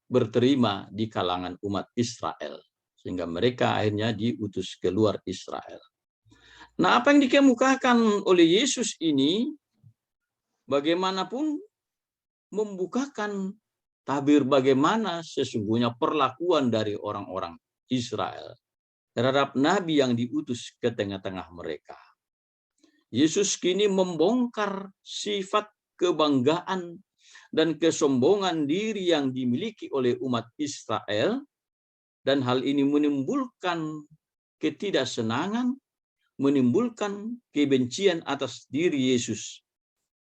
berterima di kalangan umat Israel. Sehingga mereka akhirnya diutus keluar Israel. Nah, apa yang dikemukakan oleh Yesus ini, bagaimanapun membukakan tabir bagaimana sesungguhnya perlakuan dari orang-orang Israel terhadap nabi yang diutus ke tengah-tengah mereka. Yesus kini membongkar sifat kebanggaan dan kesombongan diri yang dimiliki oleh umat Israel, dan hal ini menimbulkan ketidaksenangan, menimbulkan kebencian atas diri Yesus.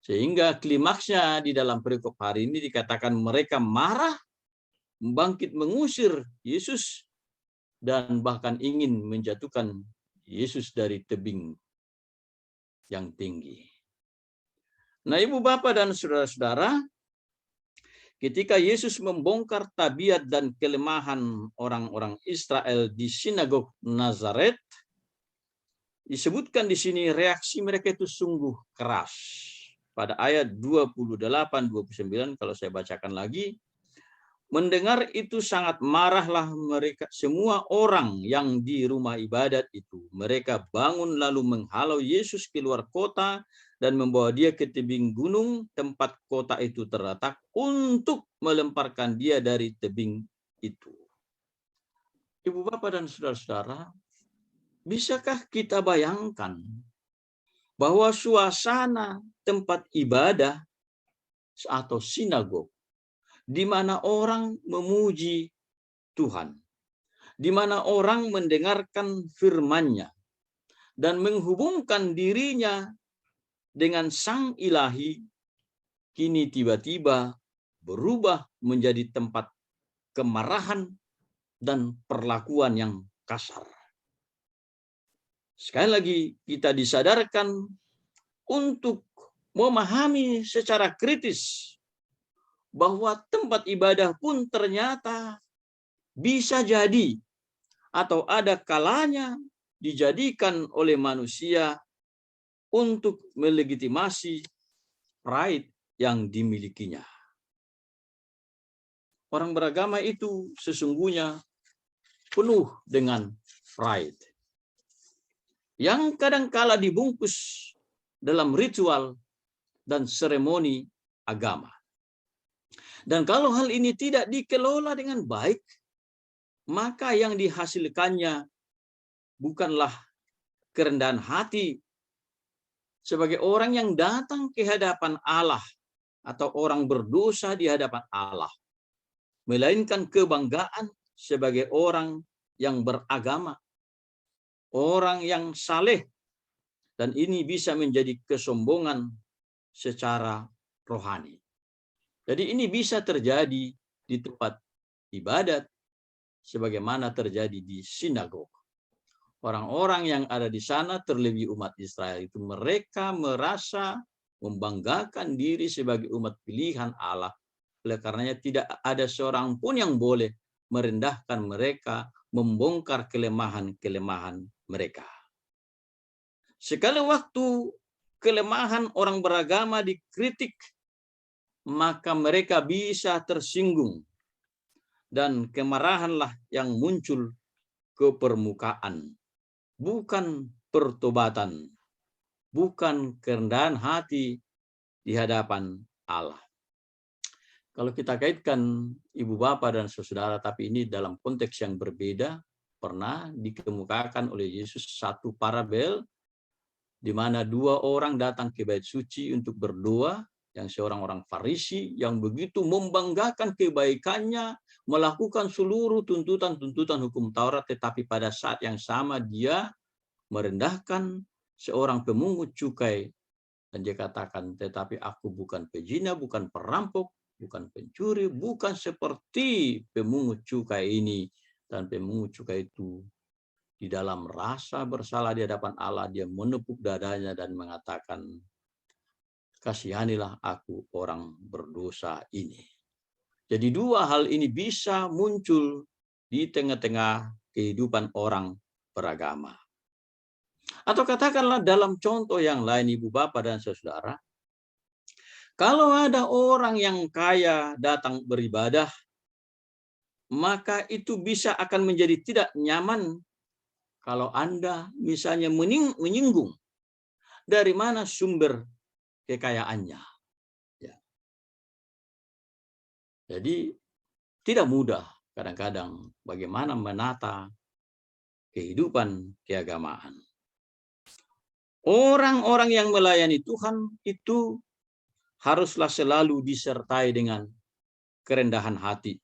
Sehingga klimaksnya di dalam perikop hari ini dikatakan mereka marah, bangkit mengusir Yesus, dan bahkan ingin menjatuhkan Yesus dari tebing yang tinggi. Nah, Ibu Bapak dan saudara-saudara, ketika Yesus membongkar tabiat dan kelemahan orang-orang Israel di sinagog Nazaret, disebutkan di sini reaksi mereka itu sungguh keras. Pada ayat 28-29, kalau saya bacakan lagi, mendengar itu sangat marahlah mereka, semua orang yang di rumah ibadat itu. Mereka bangun lalu menghalau Yesus keluar kota dan membawa dia ke tebing gunung tempat kota itu terletak untuk melemparkan dia dari tebing itu. Ibu Bapak dan saudara-saudara, bisakah kita bayangkan bahwa suasana tempat ibadah atau sinagog di mana orang memuji Tuhan, di mana orang mendengarkan firman-Nya dan menghubungkan dirinya dengan Sang Ilahi, kini tiba-tiba berubah menjadi tempat kemarahan dan perlakuan yang kasar. Sekali lagi kita disadarkan untuk memahami secara kritis bahwa tempat ibadah pun ternyata bisa jadi atau ada kalanya dijadikan oleh manusia untuk melegitimasi pride yang dimilikinya. Orang beragama itu sesungguhnya penuh dengan pride yang kadangkala dibungkus dalam ritual dan seremoni agama. Dan kalau hal ini tidak dikelola dengan baik, maka yang dihasilkannya bukanlah kerendahan hati sebagai orang yang datang ke hadapan Allah atau orang berdosa di hadapan Allah, melainkan kebanggaan sebagai orang yang beragama, orang yang saleh, dan ini bisa menjadi kesombongan secara rohani. Jadi ini bisa terjadi di tempat ibadat sebagaimana terjadi di sinagog. Orang-orang yang ada di sana, terlebih umat Israel itu, mereka merasa membanggakan diri sebagai umat pilihan Allah. Oleh karenanya tidak ada seorang pun yang boleh merendahkan mereka, membongkar kelemahan-kelemahan mereka. Sekali waktu kelemahan orang beragama dikritik, maka mereka bisa tersinggung dan kemarahanlah yang muncul ke permukaan, bukan pertobatan, bukan kerendahan hati di hadapan Allah. Kalau kita kaitkan Ibu Bapak dan Saudara, tapi ini dalam konteks yang berbeda, pernah dikemukakan oleh Yesus satu parabel di mana dua orang datang ke bait suci untuk berdoa, yang seorang orang Farisi yang begitu membanggakan kebaikannya, melakukan seluruh tuntutan-tuntutan hukum Taurat, tetapi pada saat yang sama dia merendahkan seorang pemungut cukai dan dia katakan, tetapi aku bukan pezina, bukan perampok, bukan pencuri, bukan seperti pemungut cukai ini. Dan pemungut cukai itu di dalam rasa bersalah di hadapan Allah, dia menepuk dadanya dan mengatakan, kasihanilah aku orang berdosa ini. Jadi dua hal ini bisa muncul di tengah-tengah kehidupan orang beragama. Atau katakanlah dalam contoh yang lain, Ibu Bapak dan Saudara, kalau ada orang yang kaya datang beribadah, maka itu bisa akan menjadi tidak nyaman kalau Anda misalnya menyinggung dari mana sumber kekayaannya. Ya. Jadi tidak mudah kadang-kadang bagaimana menata kehidupan keagamaan. Orang-orang yang melayani Tuhan itu haruslah selalu disertai dengan kerendahan hati.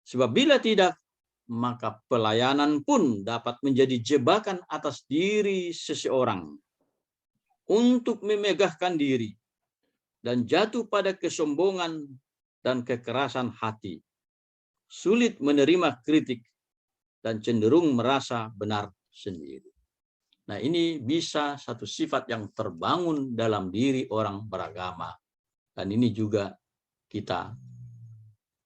Sebab bila tidak, maka pelayanan pun dapat menjadi jebakan atas diri seseorang untuk memegahkan diri dan jatuh pada kesombongan dan kekerasan hati. Sulit menerima kritik dan cenderung merasa benar sendiri. Nah, ini bisa satu sifat yang terbangun dalam diri orang beragama. Dan ini juga kita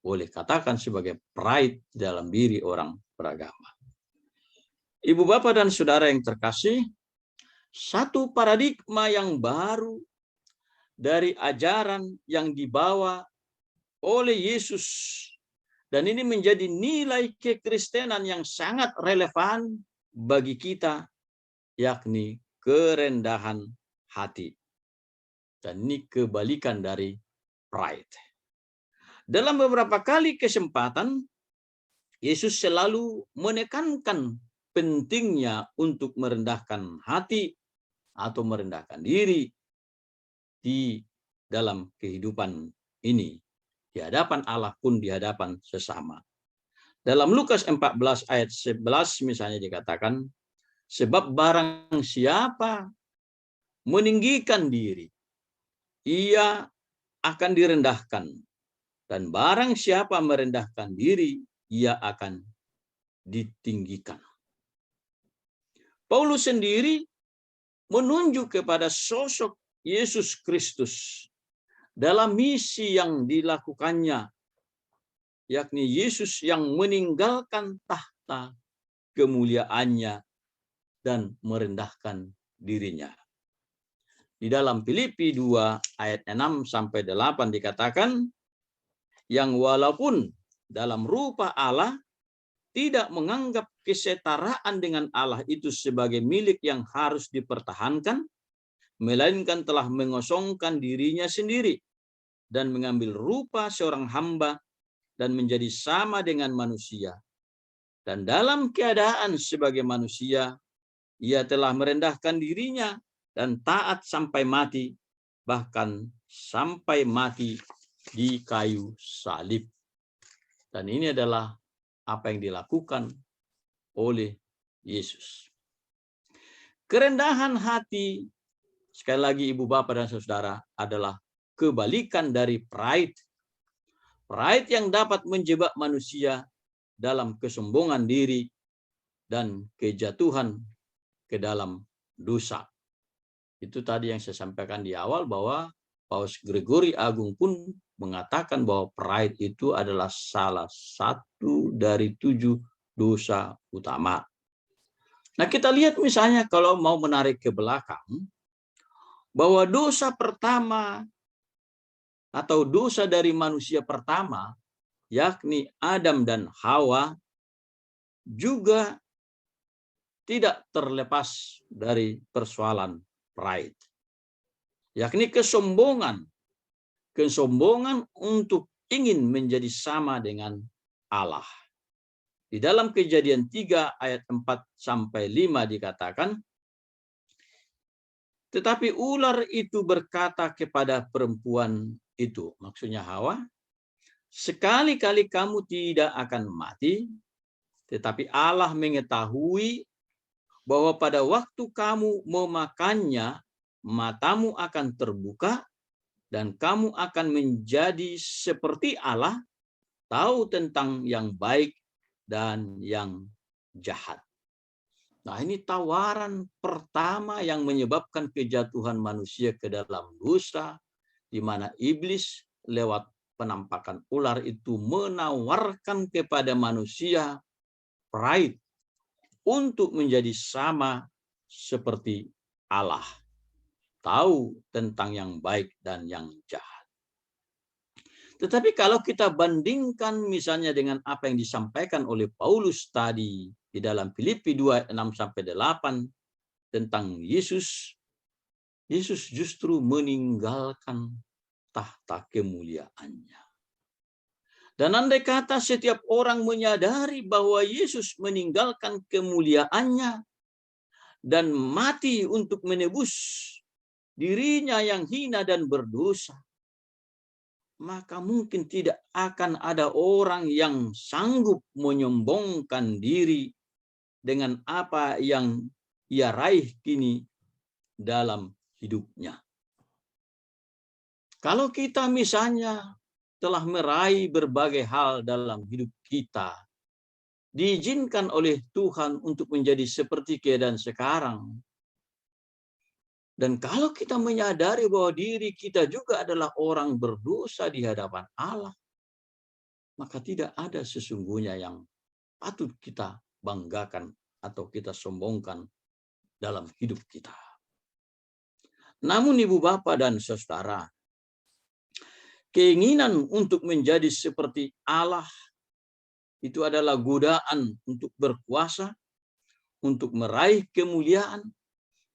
boleh katakan sebagai pride dalam diri orang beragama. Ibu Bapak dan Saudara yang terkasih, satu paradigma yang baru dari ajaran yang dibawa oleh Yesus, dan ini menjadi nilai kekristenan yang sangat relevan bagi kita, yakni kerendahan hati. Dan ini kebalikan dari pride. Dalam beberapa kali kesempatan, Yesus selalu menekankan pentingnya untuk merendahkan hati atau merendahkan diri di dalam kehidupan ini, di hadapan Allah pun di hadapan sesama. Dalam Lukas 14 ayat 11 misalnya dikatakan, sebab barang siapa meninggikan diri, ia akan direndahkan. Dan barang siapa merendahkan diri, ia akan ditinggikan. Paulus sendiri menunjuk kepada sosok Yesus Kristus dalam misi yang dilakukannya, yakni Yesus yang meninggalkan tahta kemuliaannya dan merendahkan dirinya. Di dalam Filipi 2 ayat 6 sampai 8 dikatakan, yang walaupun dalam rupa Allah tidak menganggap kesetaraan dengan Allah itu sebagai milik yang harus dipertahankan, melainkan telah mengosongkan dirinya sendiri dan mengambil rupa seorang hamba dan menjadi sama dengan manusia. Dan dalam keadaan sebagai manusia, ia telah merendahkan dirinya dan taat sampai mati, bahkan sampai mati di kayu salib. Dan ini adalah apa yang dilakukan oleh Yesus. Kerendahan hati, sekali lagi Ibu Bapak dan Saudara, adalah kebalikan dari pride. Pride yang dapat menjebak manusia dalam kesombongan diri dan kejatuhan ke dalam dosa. Itu tadi yang saya sampaikan di awal, bahwa Paus Gregory Agung pun mengatakan bahwa pride itu adalah salah satu dari 7 dosa utama. Nah, kita lihat misalnya kalau mau menarik ke belakang, bahwa dosa pertama atau dosa dari manusia pertama, yakni Adam dan Hawa, juga tidak terlepas dari persoalan pride, yakni kesombongan untuk ingin menjadi sama dengan Allah. Di dalam Kejadian 3 ayat 4 sampai 5 dikatakan, tetapi ular itu berkata kepada perempuan itu, maksudnya Hawa, sekali-kali kamu tidak akan mati, tetapi Allah mengetahui bahwa pada waktu kamu memakannya, matamu akan terbuka, dan kamu akan menjadi seperti Allah, tahu tentang yang baik dan yang jahat. Nah, ini tawaran pertama yang menyebabkan kejatuhan manusia ke dalam dosa, di mana iblis lewat penampakan ular itu menawarkan kepada manusia pride untuk menjadi sama seperti Allah, tahu tentang yang baik dan yang jahat. Tetapi kalau kita bandingkan misalnya dengan apa yang disampaikan oleh Paulus tadi di dalam Filipi 2:6-8 tentang Yesus, Yesus justru meninggalkan tahta kemuliaannya. Dan andai kata setiap orang menyadari bahwa Yesus meninggalkan kemuliaannya dan mati untuk menebus dirinya yang hina dan berdosa, maka mungkin tidak akan ada orang yang sanggup menyombongkan diri dengan apa yang ia raih kini dalam hidupnya. Kalau kita misalnya telah meraih berbagai hal dalam hidup kita, diizinkan oleh Tuhan untuk menjadi seperti keadaan sekarang, dan kalau kita menyadari bahwa diri kita juga adalah orang berdosa di hadapan Allah, maka tidak ada sesungguhnya yang patut kita banggakan atau kita sombongkan dalam hidup kita. Namun Ibu Bapak dan Saudara, keinginan untuk menjadi seperti Allah itu adalah godaan untuk berkuasa, untuk meraih kemuliaan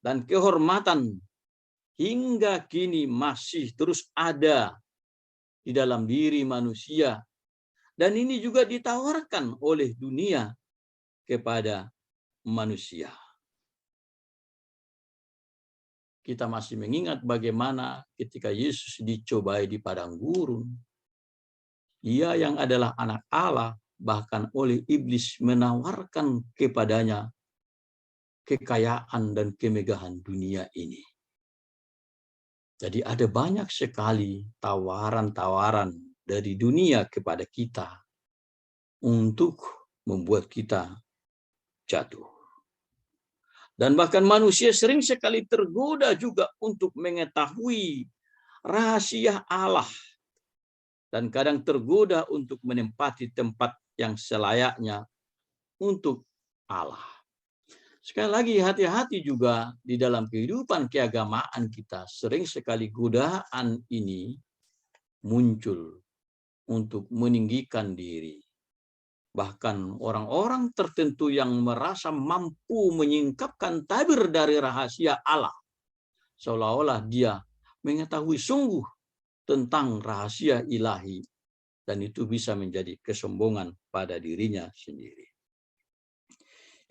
dan kehormatan hingga kini masih terus ada di dalam diri manusia. Dan ini juga ditawarkan oleh dunia kepada manusia. Kita masih mengingat bagaimana ketika Yesus dicobai di padang gurun, Ia yang adalah anak Allah, bahkan oleh iblis menawarkan kepadanya kekayaan dan kemegahan dunia ini. Jadi ada banyak sekali tawaran-tawaran dari dunia kepada kita untuk membuat kita jatuh. Dan bahkan manusia sering sekali tergoda juga untuk mengetahui rahasia Allah. Dan kadang tergoda untuk menempati tempat yang selayaknya untuk Allah. Sekali lagi hati-hati juga di dalam kehidupan keagamaan kita. Sering sekali godaan ini muncul untuk meninggikan diri. Bahkan orang-orang tertentu yang merasa mampu menyingkapkan tabir dari rahasia Allah. Seolah-olah dia mengetahui sungguh tentang rahasia ilahi. Dan itu bisa menjadi kesombongan pada dirinya sendiri.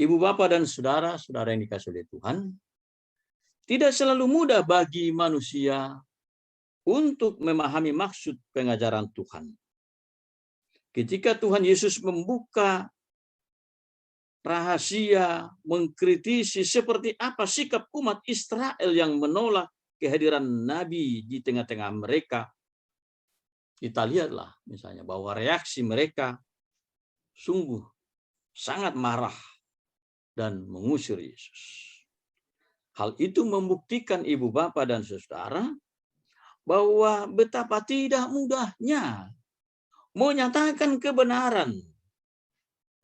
Ibu, Bapak, dan saudara-saudara yang dikasihi oleh Tuhan, tidak selalu mudah bagi manusia untuk memahami maksud pengajaran Tuhan. Ketika Tuhan Yesus membuka rahasia, mengkritisi seperti apa sikap umat Israel yang menolak kehadiran Nabi di tengah-tengah mereka, kita lihatlah misalnya bahwa reaksi mereka sungguh sangat marah dan mengusir Yesus. Hal itu membuktikan Ibu, Bapak, dan saudara bahwa betapa tidak mudahnya menyatakan kebenaran,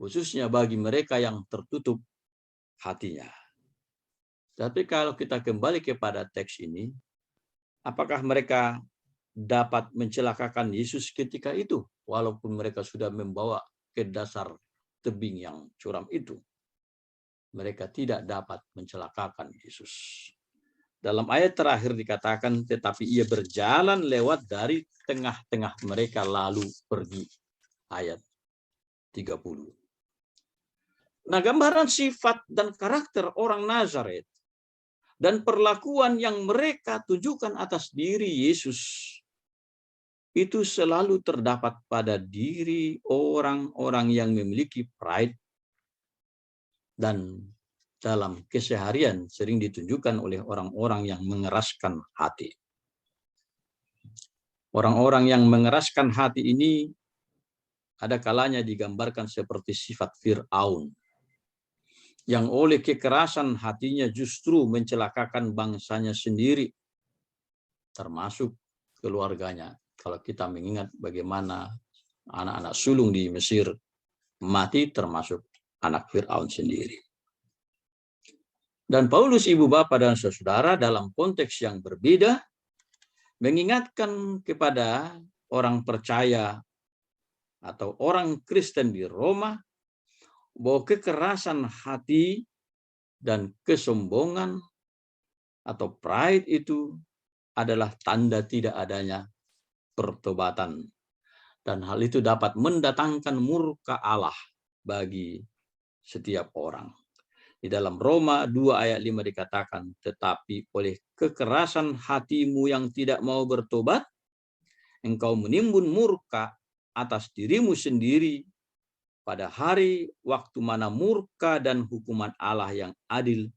khususnya bagi mereka yang tertutup hatinya. Tapi kalau kita kembali kepada teks ini, apakah mereka dapat mencelakakan Yesus ketika itu, walaupun mereka sudah membawa ke dasar tebing yang curam itu? Mereka tidak dapat mencelakakan Yesus. Dalam ayat terakhir dikatakan, tetapi ia berjalan lewat dari tengah-tengah mereka lalu pergi. Ayat 30. Nah, gambaran sifat dan karakter orang Nazaret dan perlakuan yang mereka tunjukkan atas diri Yesus itu selalu terdapat pada diri orang-orang yang memiliki pride dan dalam keseharian sering ditunjukkan oleh orang-orang yang mengeraskan hati. Orang-orang yang mengeraskan hati ini ada kalanya digambarkan seperti sifat Fir'aun. yang oleh kekerasan hatinya justru mencelakakan bangsanya sendiri, termasuk keluarganya. Kalau kita mengingat bagaimana anak-anak sulung di Mesir mati, termasuk anak Fir'aun sendiri. Dan Paulus, ibu bapak dan saudara, dalam konteks yang berbeda, mengingatkan kepada orang percaya atau orang Kristen di Roma bahwa kekerasan hati dan kesombongan atau pride itu adalah tanda tidak adanya pertobatan. Dan hal itu dapat mendatangkan murka Allah bagi setiap orang. Di dalam Roma 2 ayat 5 dikatakan, tetapi oleh kekerasan hatimu yang tidak mau bertobat, engkau menimbun murka atas dirimu sendiri pada hari waktu mana murka dan hukuman Allah yang adil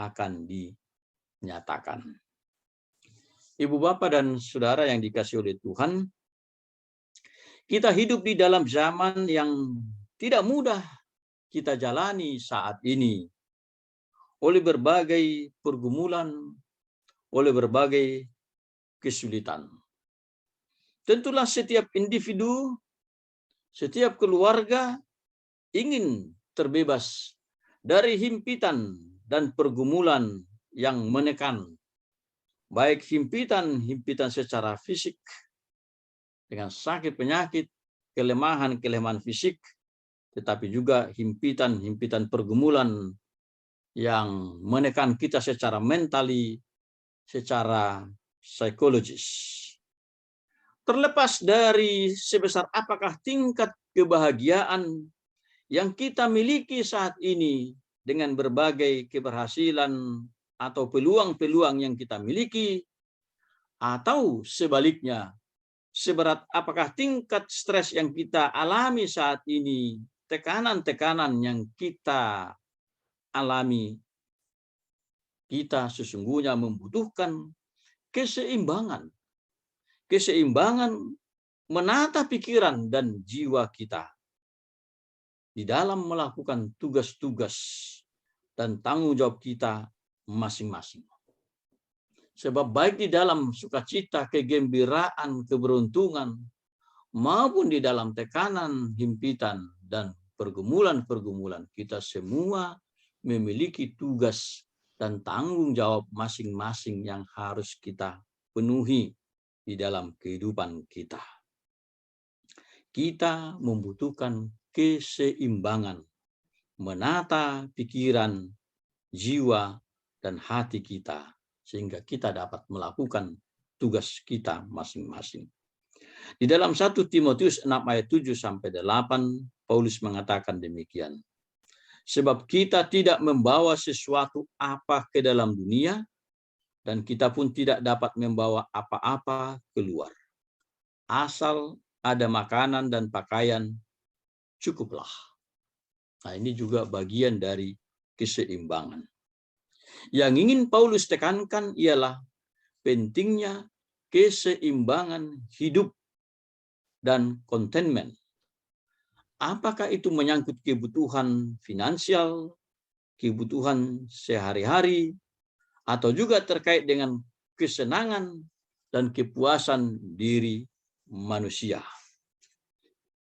akan dinyatakan. Ibu bapak dan saudara yang dikasihi oleh Tuhan, kita hidup di dalam zaman yang tidak mudah kita jalani saat ini, oleh berbagai pergumulan, oleh berbagai kesulitan. Tentulah setiap individu, setiap keluarga ingin terbebas dari himpitan dan pergumulan yang menekan, baik himpitan secara fisik dengan sakit penyakit, kelemahan fisik, tetapi juga himpitan pergumulan yang menekan kita secara mentali, secara psikologis. Terlepas dari sebesar apakah tingkat kebahagiaan yang kita miliki saat ini dengan berbagai keberhasilan atau peluang-peluang yang kita miliki, atau sebaliknya, seberat apakah tingkat stres yang kita alami saat ini, tekanan-tekanan yang kita alami, kita sesungguhnya membutuhkan keseimbangan menata pikiran dan jiwa kita di dalam melakukan tugas-tugas dan tanggung jawab kita masing-masing. Sebab baik di dalam sukacita, kegembiraan, keberuntungan, maupun di dalam tekanan, himpitan, dan pergumulan-pergumulan, kita semua memiliki tugas dan tanggung jawab masing-masing yang harus kita penuhi di dalam kehidupan kita. Kita membutuhkan keseimbangan, menata pikiran, jiwa, dan hati kita, sehingga kita dapat melakukan tugas kita masing-masing. Di dalam 1 Timotius 6 ayat 7-8, Paulus mengatakan demikian. Sebab kita tidak membawa sesuatu apa ke dalam dunia, dan kita pun tidak dapat membawa apa-apa keluar. Asal ada makanan dan pakaian, cukuplah. Nah, ini juga bagian dari keseimbangan. Yang ingin Paulus tekankan ialah pentingnya keseimbangan hidup dan contentment. Apakah itu menyangkut kebutuhan finansial, kebutuhan sehari-hari, atau juga terkait dengan kesenangan dan kepuasan diri manusia.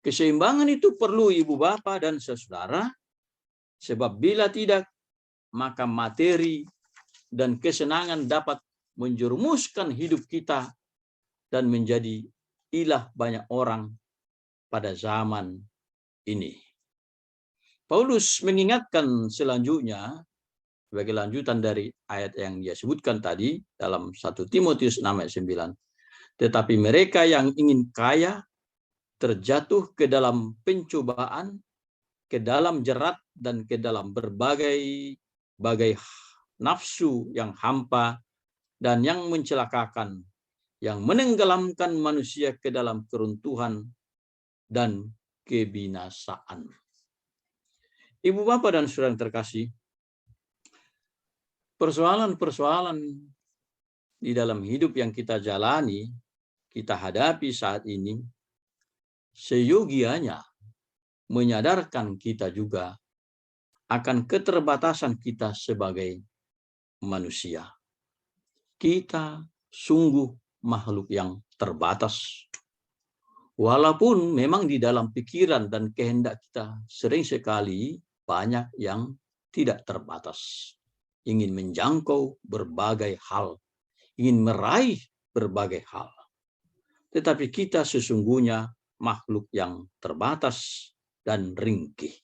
Keseimbangan itu perlu ibu bapak dan saudara, sebab bila tidak, maka materi dan kesenangan dapat menjerumuskan hidup kita dan menjadi ilah banyak orang pada zaman ini. Paulus mengingatkan selanjutnya, sebagai lanjutan dari ayat yang dia sebutkan tadi dalam 1 Timotius 6 ayat 9. Tetapi mereka yang ingin kaya terjatuh ke dalam pencobaan, ke dalam jerat, dan ke dalam berbagai nafsu yang hampa dan yang mencelakakan, yang menenggelamkan manusia ke dalam keruntuhan dan kebinasaan. Ibu bapak dan saudara yang terkasih, persoalan-persoalan di dalam hidup yang kita jalani, kita hadapi saat ini, seyogianya menyadarkan kita juga akan keterbatasan kita sebagai manusia. Kita sungguh makhluk yang terbatas. Walaupun memang di dalam pikiran dan kehendak kita sering sekali banyak yang tidak terbatas. Ingin menjangkau berbagai hal, ingin meraih berbagai hal. Tetapi kita sesungguhnya makhluk yang terbatas dan ringkih.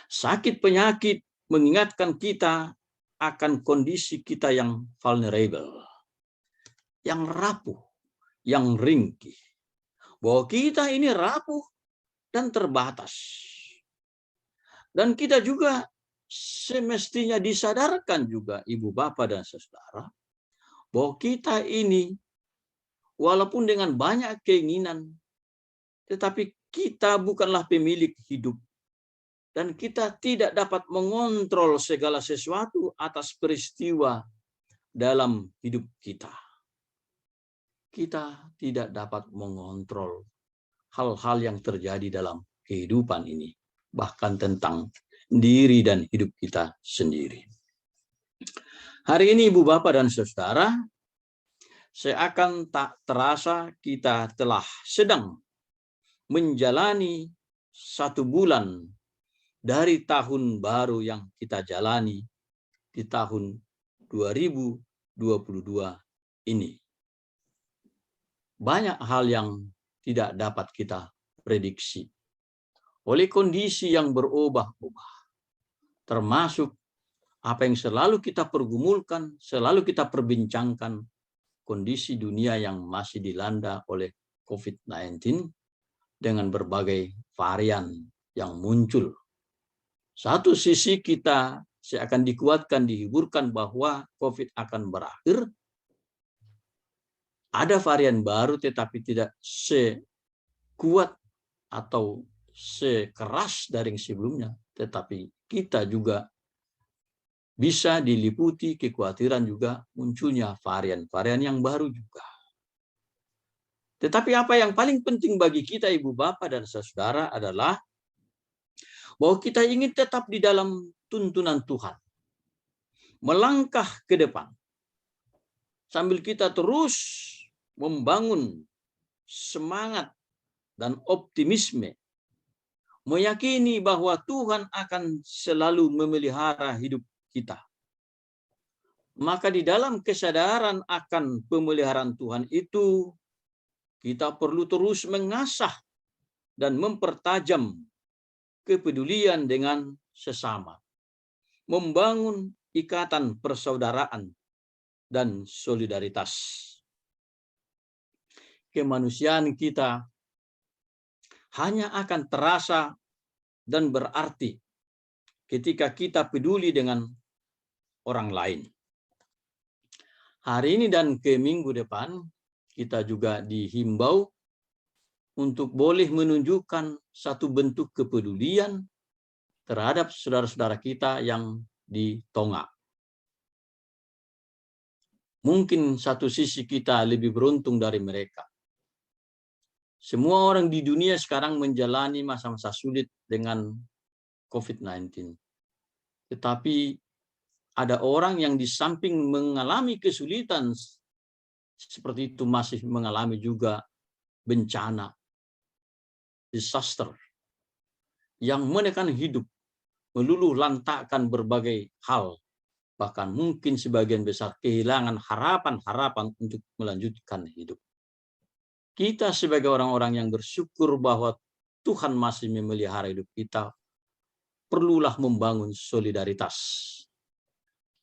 Sakit penyakit mengingatkan kita akan kondisi kita yang vulnerable, yang rapuh, yang ringkih. Bahwa kita ini rapuh dan terbatas. Dan kita juga semestinya disadarkan juga ibu bapak dan saudara, bahwa kita ini walaupun dengan banyak keinginan, tetapi kita bukanlah pemilik hidup. Dan kita tidak dapat mengontrol segala sesuatu atas peristiwa dalam hidup kita. Kita tidak dapat mengontrol hal-hal yang terjadi dalam kehidupan ini. Bahkan tentang diri dan hidup kita sendiri. Hari ini ibu bapak dan saudara, seakan tak terasa kita telah sedang menjalani 1 bulan dari tahun baru yang kita jalani di tahun 2022 ini. Banyak hal yang tidak dapat kita prediksi oleh kondisi yang berubah-ubah, termasuk apa yang selalu kita pergumulkan, selalu kita perbincangkan, kondisi dunia yang masih dilanda oleh COVID-19 dengan berbagai varian yang muncul. Satu sisi kita seakan dikuatkan, dihiburkan bahwa COVID akan berakhir. Ada varian baru tetapi tidak sekuat atau sekeras dari yang sebelumnya. Tetapi kita juga bisa diliputi kekhawatiran juga munculnya varian-varian yang baru juga. Tetapi apa yang paling penting bagi kita ibu bapak dan saudara adalah bahwa kita ingin tetap di dalam tuntunan Tuhan. Melangkah ke depan. Sambil kita terus membangun semangat dan optimisme. Meyakini bahwa Tuhan akan selalu memelihara hidup kita. Maka di dalam kesadaran akan pemeliharaan Tuhan itu, kita perlu terus mengasah dan mempertajam kepedulian dengan sesama, membangun ikatan persaudaraan dan solidaritas. Kemanusiaan kita hanya akan terasa dan berarti ketika kita peduli dengan orang lain. Hari ini dan ke minggu depan, kita juga dihimbau untuk boleh menunjukkan satu bentuk kepedulian terhadap saudara-saudara kita yang di Tonga. Mungkin satu sisi kita lebih beruntung dari mereka. Semua orang di dunia sekarang menjalani masa-masa sulit dengan COVID-19. Tetapi ada orang yang di samping mengalami kesulitan seperti itu masih mengalami juga bencana, disaster, yang menekan hidup, meluluh lantakkan berbagai hal, bahkan mungkin sebagian besar kehilangan harapan-harapan untuk melanjutkan hidup. Kita sebagai orang-orang yang bersyukur bahwa Tuhan masih memelihara hidup kita, perlulah membangun solidaritas.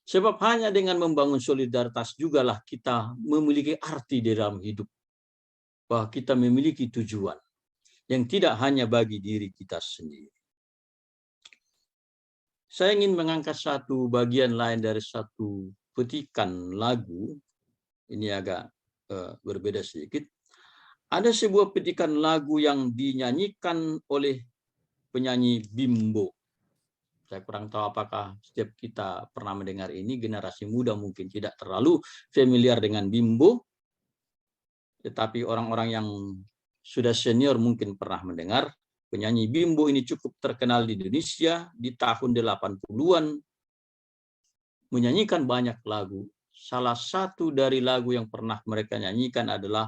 Sebab hanya dengan membangun solidaritas jugalah kita memiliki arti di dalam hidup. Bahwa kita memiliki tujuan yang tidak hanya bagi diri kita sendiri. Saya ingin mengangkat satu bagian lain dari satu petikan lagu. Ini agak berbeda sedikit. Ada sebuah petikan lagu yang dinyanyikan oleh penyanyi Bimbo. Saya kurang tahu apakah setiap kita pernah mendengar ini. Generasi muda mungkin tidak terlalu familiar dengan Bimbo. Tetapi orang-orang yang sudah senior mungkin pernah mendengar. penyanyi bimbo ini cukup terkenal di Indonesia di tahun 80-an, menyanyikan banyak lagu. Salah satu dari lagu yang pernah mereka nyanyikan adalah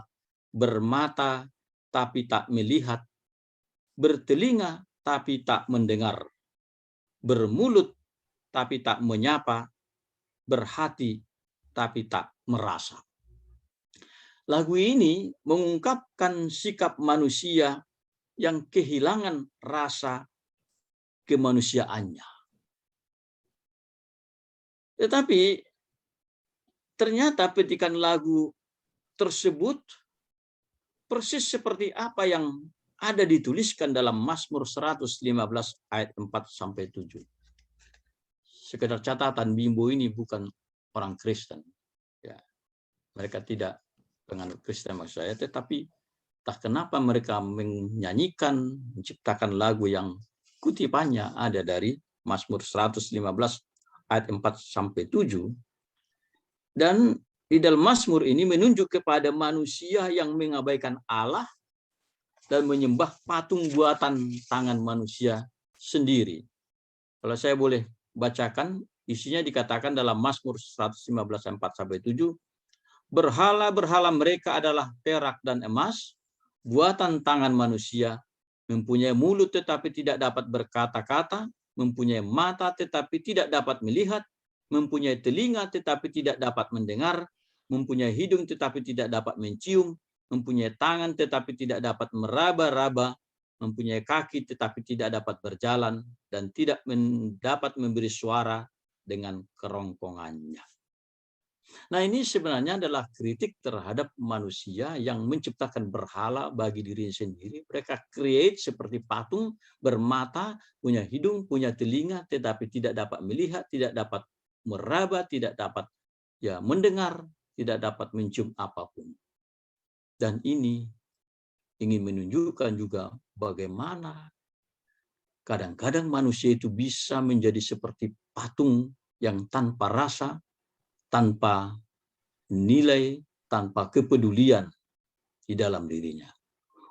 bermata tapi tak melihat, bertelinga tapi tak mendengar, bermulut tapi tak menyapa, berhati tapi tak merasa. Lagu ini mengungkapkan sikap manusia yang kehilangan rasa kemanusiaannya. Tetapi ternyata petikan lagu tersebut persis seperti apa yang ada dituliskan dalam Mazmur 115 ayat 4-7. Sekedar catatan, bimbo ini bukan orang Kristen. Ya, mereka tidak penganut Kristen maksud saya, tetapi tak kenapa mereka menyanyikan, menciptakan lagu yang kutipannya ada dari Mazmur 115 ayat 4-7. Dan di dalam Mazmur ini menunjuk kepada manusia yang mengabaikan Allah dan menyembah patung buatan tangan manusia sendiri. Kalau saya boleh bacakan, isinya dikatakan dalam Mazmur 115 4-7, berhala-berhala mereka adalah perak dan emas, buatan tangan manusia, mempunyai mulut tetapi tidak dapat berkata-kata, mempunyai mata tetapi tidak dapat melihat, mempunyai telinga tetapi tidak dapat mendengar, mempunyai hidung tetapi tidak dapat mencium, mempunyai tangan tetapi tidak dapat meraba-raba, mempunyai kaki tetapi tidak dapat berjalan, dan tidak dapat memberi suara dengan kerongkongannya. Nah, ini sebenarnya adalah kritik terhadap manusia yang menciptakan berhala bagi diri sendiri. Mereka create seperti patung, bermata, punya hidung, punya telinga, tetapi tidak dapat melihat, tidak dapat meraba, tidak dapat mendengar, tidak dapat mencium apapun. Dan ini ingin menunjukkan juga bagaimana kadang-kadang manusia itu bisa menjadi seperti patung yang tanpa rasa, tanpa nilai, tanpa kepedulian di dalam dirinya.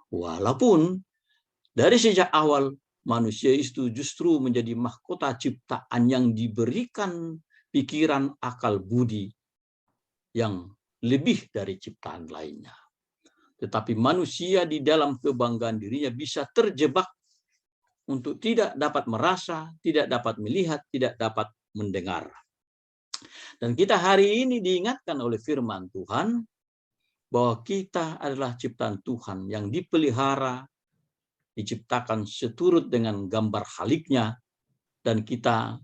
Walaupun dari sejak awal manusia itu justru menjadi mahkota ciptaan yang diberikan pikiran, akal budi yang lebih dari ciptaan lainnya. Tetapi manusia di dalam kebanggaan dirinya bisa terjebak untuk tidak dapat merasa, tidak dapat melihat, tidak dapat mendengar. Dan kita hari ini diingatkan oleh firman Tuhan bahwa kita adalah ciptaan Tuhan yang dipelihara, diciptakan seturut dengan gambar haliknya, dan kita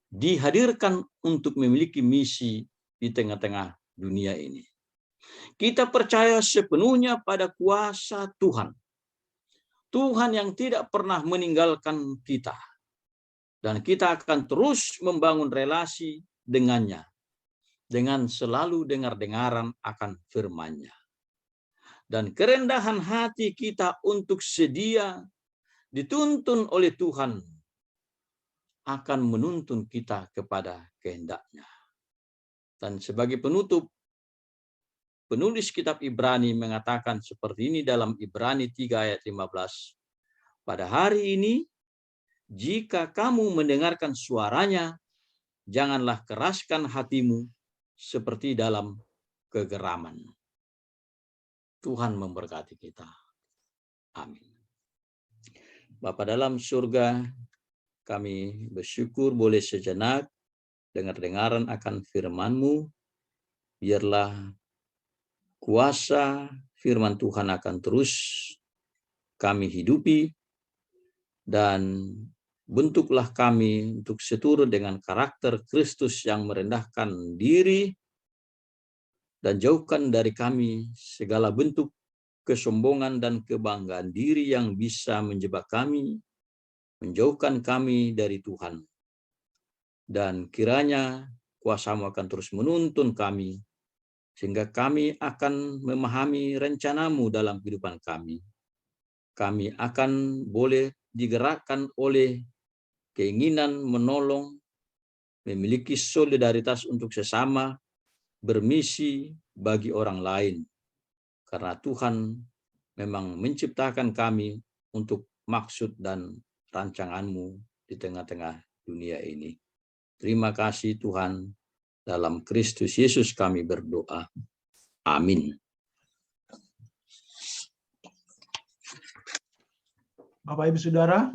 dihadirkan untuk memiliki misi di tengah-tengah dunia ini. Kita percaya sepenuhnya pada kuasa Tuhan. Tuhan yang tidak pernah meninggalkan kita. Dan kita akan terus membangun relasi dengannya, dengan selalu dengar-dengaran akan firman-Nya. Dan kerendahan hati kita untuk sedia dituntun oleh Tuhan akan menuntun kita kepada kehendak-Nya. Dan sebagai penutup, penulis kitab Ibrani mengatakan seperti ini dalam Ibrani 3 ayat 15. Pada hari ini, jika kamu mendengarkan suaranya, janganlah keraskan hatimu seperti dalam kegeraman. Tuhan memberkati kita. Amin. Bapa dalam surga, kami bersyukur boleh sejenak dengar-dengaran akan firman-Mu. Biarlah kuasa firman Tuhan akan terus kami hidupi, dan bentuklah kami untuk seturut dengan karakter Kristus yang merendahkan diri, dan jauhkan dari kami segala bentuk kesombongan dan kebanggaan diri yang bisa menjebak kami, menjauhkan kami dari Tuhan. Dan kiranya kuasa-Mu akan terus menuntun kami, sehingga kami akan memahami rencana-Mu dalam kehidupan kami. Kami akan boleh digerakkan oleh keinginan menolong, memiliki solidaritas untuk sesama, bermisi bagi orang lain. Karena Tuhan memang menciptakan kami untuk maksud dan rancangan-Mu di tengah-tengah dunia ini. Terima kasih Tuhan, dalam Kristus Yesus kami berdoa. Amin. Bapak Ibu Saudara,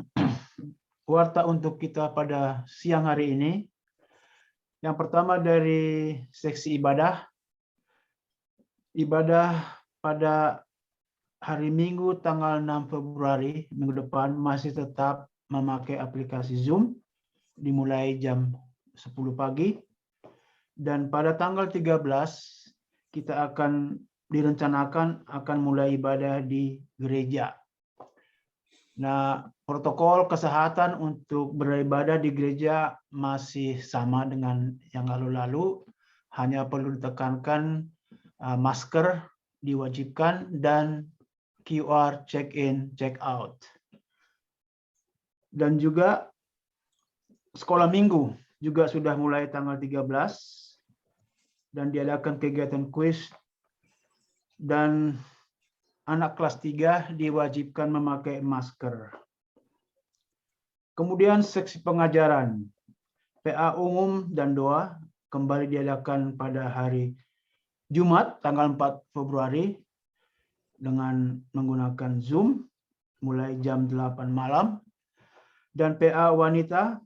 warta untuk kita pada siang hari ini. Yang pertama dari seksi ibadah. Ibadah pada hari Minggu tanggal 6 Februari minggu depan masih tetap memakai aplikasi Zoom dimulai jam 10 pagi. Dan pada tanggal 13 kita akan direncanakan akan mulai ibadah di gereja. Nah, protokol kesehatan untuk beribadah di gereja masih sama dengan yang lalu-lalu, hanya perlu ditekankan masker diwajibkan dan QR check-in, check-out. Dan juga sekolah minggu juga sudah mulai tanggal 13 dan diadakan kegiatan kuis, dan anak kelas 3 diwajibkan memakai masker. Kemudian seksi pengajaran, PA umum dan doa kembali diadakan pada hari Jumat tanggal 4 Februari dengan menggunakan Zoom mulai jam 8 malam. Dan PA wanita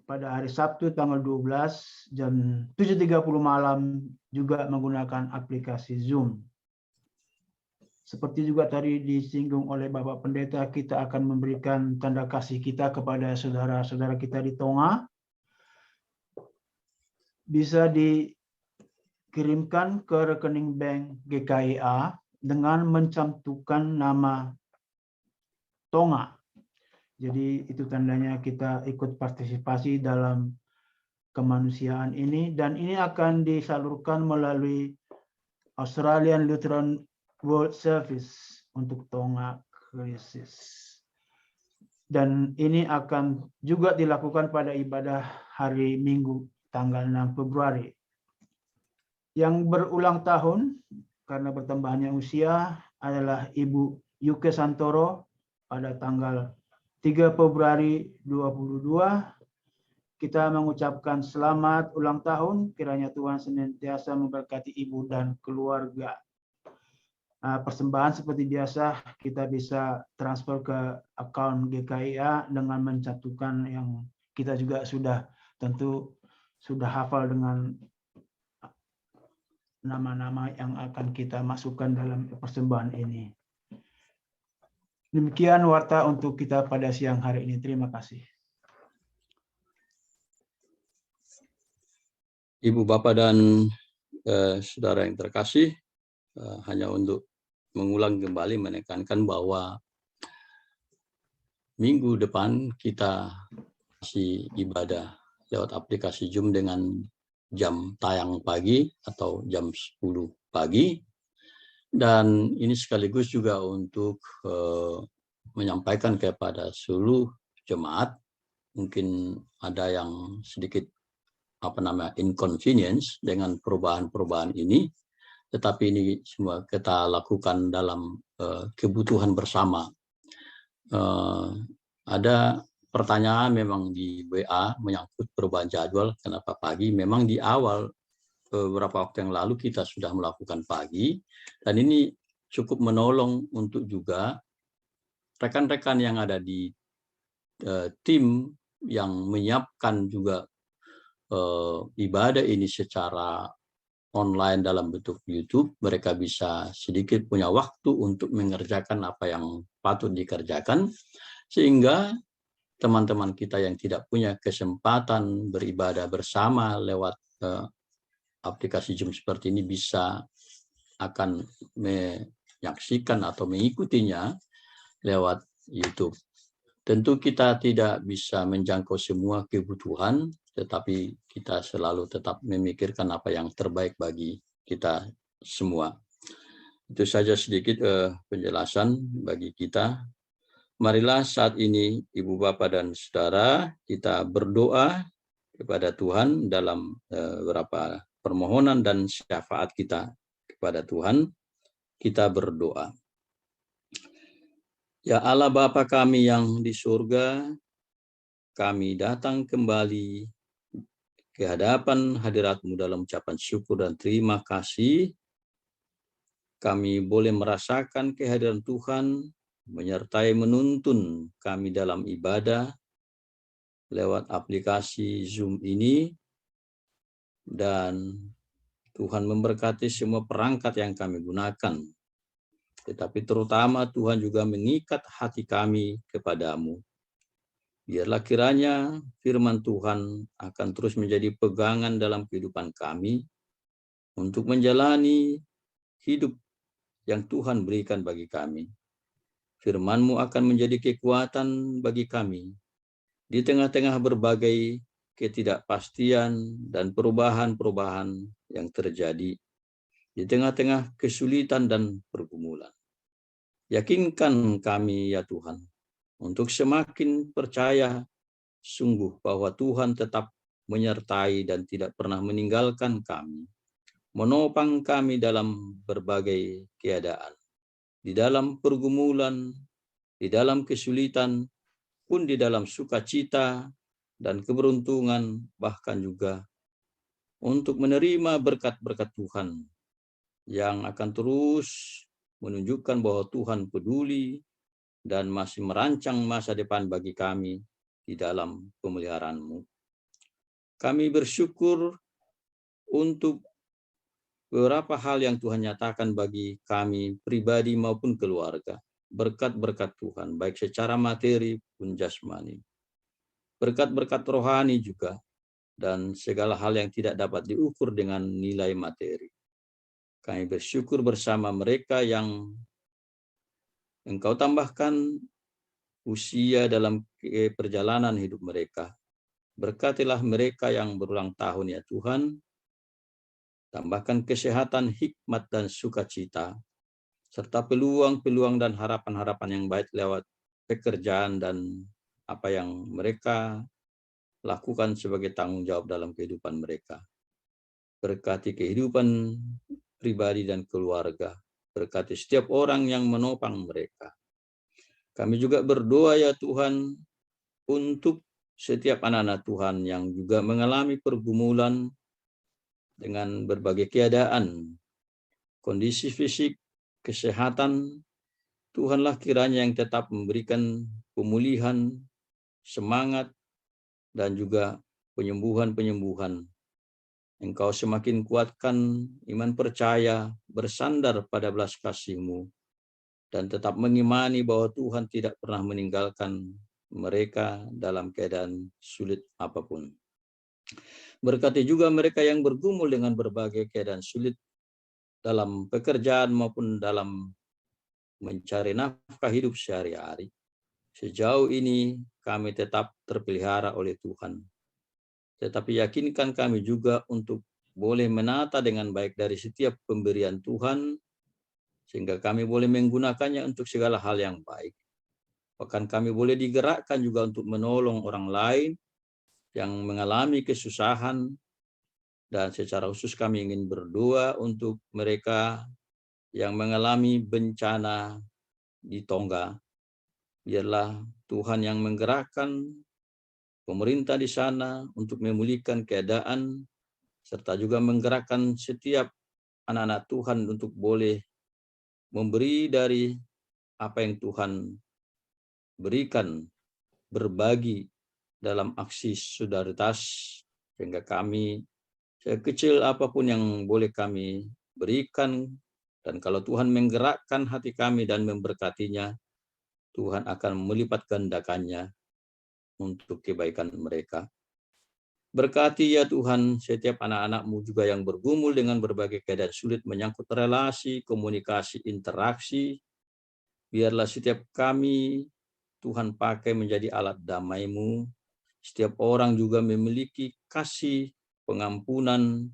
pada hari Sabtu tanggal 12 jam 7.30 malam juga menggunakan aplikasi Zoom. Seperti juga tadi disinggung oleh Bapak Pendeta, kita akan memberikan tanda kasih kita kepada saudara-saudara kita di Tonga. Bisa dikirimkan ke rekening bank GKIA dengan mencantumkan nama Tonga. Jadi itu tandanya kita ikut partisipasi dalam kemanusiaan ini, dan ini akan disalurkan melalui Australian Lutheran World Service untuk Tonga krisis. Dan ini akan juga dilakukan pada ibadah hari Minggu tanggal 6 Februari. Yang berulang tahun karena bertambahnya usia adalah Ibu Yuke Santoro pada tanggal 3 Februari 2022. Kita mengucapkan selamat ulang tahun, kiranya Tuhan senantiasa memberkati ibu dan keluarga. Persembahan seperti biasa kita bisa transfer ke akun GKIA dengan mencantumkan yang kita juga sudah hafal dengan nama-nama yang akan kita masukkan dalam persembahan ini. Demikian warta untuk kita pada siang hari ini. Terima kasih. Ibu, Bapak, dan saudara yang terkasih, hanya untuk mengulang kembali menekankan bahwa minggu depan kita masih ibadah lewat aplikasi Zoom dengan jam tayang pagi atau jam 10 pagi. Dan ini sekaligus juga untuk menyampaikan kepada seluruh jemaat, mungkin ada yang sedikit inconvenience dengan perubahan-perubahan ini, tetapi ini semua kita lakukan dalam kebutuhan bersama. Ada pertanyaan memang di WA menyangkut perubahan jadwal, kenapa pagi? Memang di awal beberapa waktu yang lalu kita sudah melakukan pagi, dan ini cukup menolong untuk juga rekan-rekan yang ada di tim yang menyiapkan juga ibadah ini secara online dalam bentuk YouTube. Mereka bisa sedikit punya waktu untuk mengerjakan apa yang patut dikerjakan, sehingga teman-teman kita yang tidak punya kesempatan beribadah bersama lewat aplikasi Zoom seperti ini bisa akan menyaksikan atau mengikutinya lewat YouTube. Tentu kita tidak bisa menjangkau semua kebutuhan, tetapi kita selalu tetap memikirkan apa yang terbaik bagi kita semua. Itu saja sedikit penjelasan bagi kita. Marilah saat ini Ibu, Bapak, dan Saudara kita berdoa kepada Tuhan dalam beberapa permohonan dan syafaat kita kepada Tuhan. Kita berdoa. Ya Allah Bapa kami yang di surga, kami datang kembali ke hadapan hadirat-Mu dalam ucapan syukur dan terima kasih. Kami boleh merasakan kehadiran Tuhan, menyertai menuntun kami dalam ibadah lewat aplikasi Zoom ini, dan Tuhan memberkati semua perangkat yang kami gunakan. Tetapi terutama Tuhan juga mengikat hati kami kepadamu. Biarlah kiranya firman Tuhan akan terus menjadi pegangan dalam kehidupan kami untuk menjalani hidup yang Tuhan berikan bagi kami. Firman-Mu akan menjadi kekuatan bagi kami di tengah-tengah berbagai ketidakpastian dan perubahan-perubahan yang terjadi, di tengah-tengah kesulitan dan pergumulan. Yakinkan kami ya Tuhan, untuk semakin percaya sungguh bahwa Tuhan tetap menyertai dan tidak pernah meninggalkan kami, menopang kami dalam berbagai keadaan, di dalam pergumulan, di dalam kesulitan, pun di dalam sukacita dan keberuntungan, bahkan juga untuk menerima berkat-berkat Tuhan yang akan terus menunjukkan bahwa Tuhan peduli dan masih merancang masa depan bagi kami di dalam pemeliharaan-Mu. Kami bersyukur untuk beberapa hal yang Tuhan nyatakan bagi kami pribadi maupun keluarga. Berkat-berkat Tuhan, baik secara materi pun jasmani. Berkat-berkat rohani juga, dan segala hal yang tidak dapat diukur dengan nilai materi. Kami bersyukur bersama mereka yang Engkau tambahkan usia dalam perjalanan hidup mereka. Berkatilah mereka yang berulang tahun ya Tuhan. Tambahkan kesehatan, hikmat, dan sukacita, serta peluang-peluang dan harapan-harapan yang baik lewat pekerjaan dan apa yang mereka lakukan sebagai tanggung jawab dalam kehidupan mereka. Berkati kehidupan pribadi dan keluarga. Berkati setiap orang yang menopang mereka. Kami juga berdoa ya Tuhan untuk setiap anak-anak Tuhan yang juga mengalami pergumulan dengan berbagai keadaan, kondisi fisik, kesehatan. Tuhanlah kiranya yang tetap memberikan pemulihan, semangat, dan juga penyembuhan-penyembuhan. Engkau semakin kuatkan iman percaya, bersandar pada belas kasih-Mu, dan tetap mengimani bahwa Tuhan tidak pernah meninggalkan mereka dalam keadaan sulit apapun. Berkati juga mereka yang bergumul dengan berbagai keadaan sulit dalam pekerjaan maupun dalam mencari nafkah hidup sehari-hari. Sejauh ini kami tetap terpelihara oleh Tuhan. Tetapi yakinkan kami juga untuk boleh menata dengan baik dari setiap pemberian Tuhan, sehingga kami boleh menggunakannya untuk segala hal yang baik. Bahkan kami boleh digerakkan juga untuk menolong orang lain yang mengalami kesusahan, dan secara khusus kami ingin berdoa untuk mereka yang mengalami bencana di Tonga. Biarlah Tuhan yang menggerakkan pemerintah di sana untuk memulihkan keadaan, serta juga menggerakkan setiap anak-anak Tuhan untuk boleh memberi dari apa yang Tuhan berikan, berbagi dalam aksi solidaritas, sehingga kami sekecil apapun yang boleh kami berikan, dan kalau Tuhan menggerakkan hati kami dan memberkatinya, Tuhan akan melipat gandakannya untuk kebaikan mereka. Berkati ya Tuhan setiap anak-anak-Mu juga yang bergumul dengan berbagai keadaan sulit menyangkut relasi, komunikasi, interaksi. Biarlah setiap kami Tuhan pakai menjadi alat damai-Mu. Setiap orang juga memiliki kasih, pengampunan,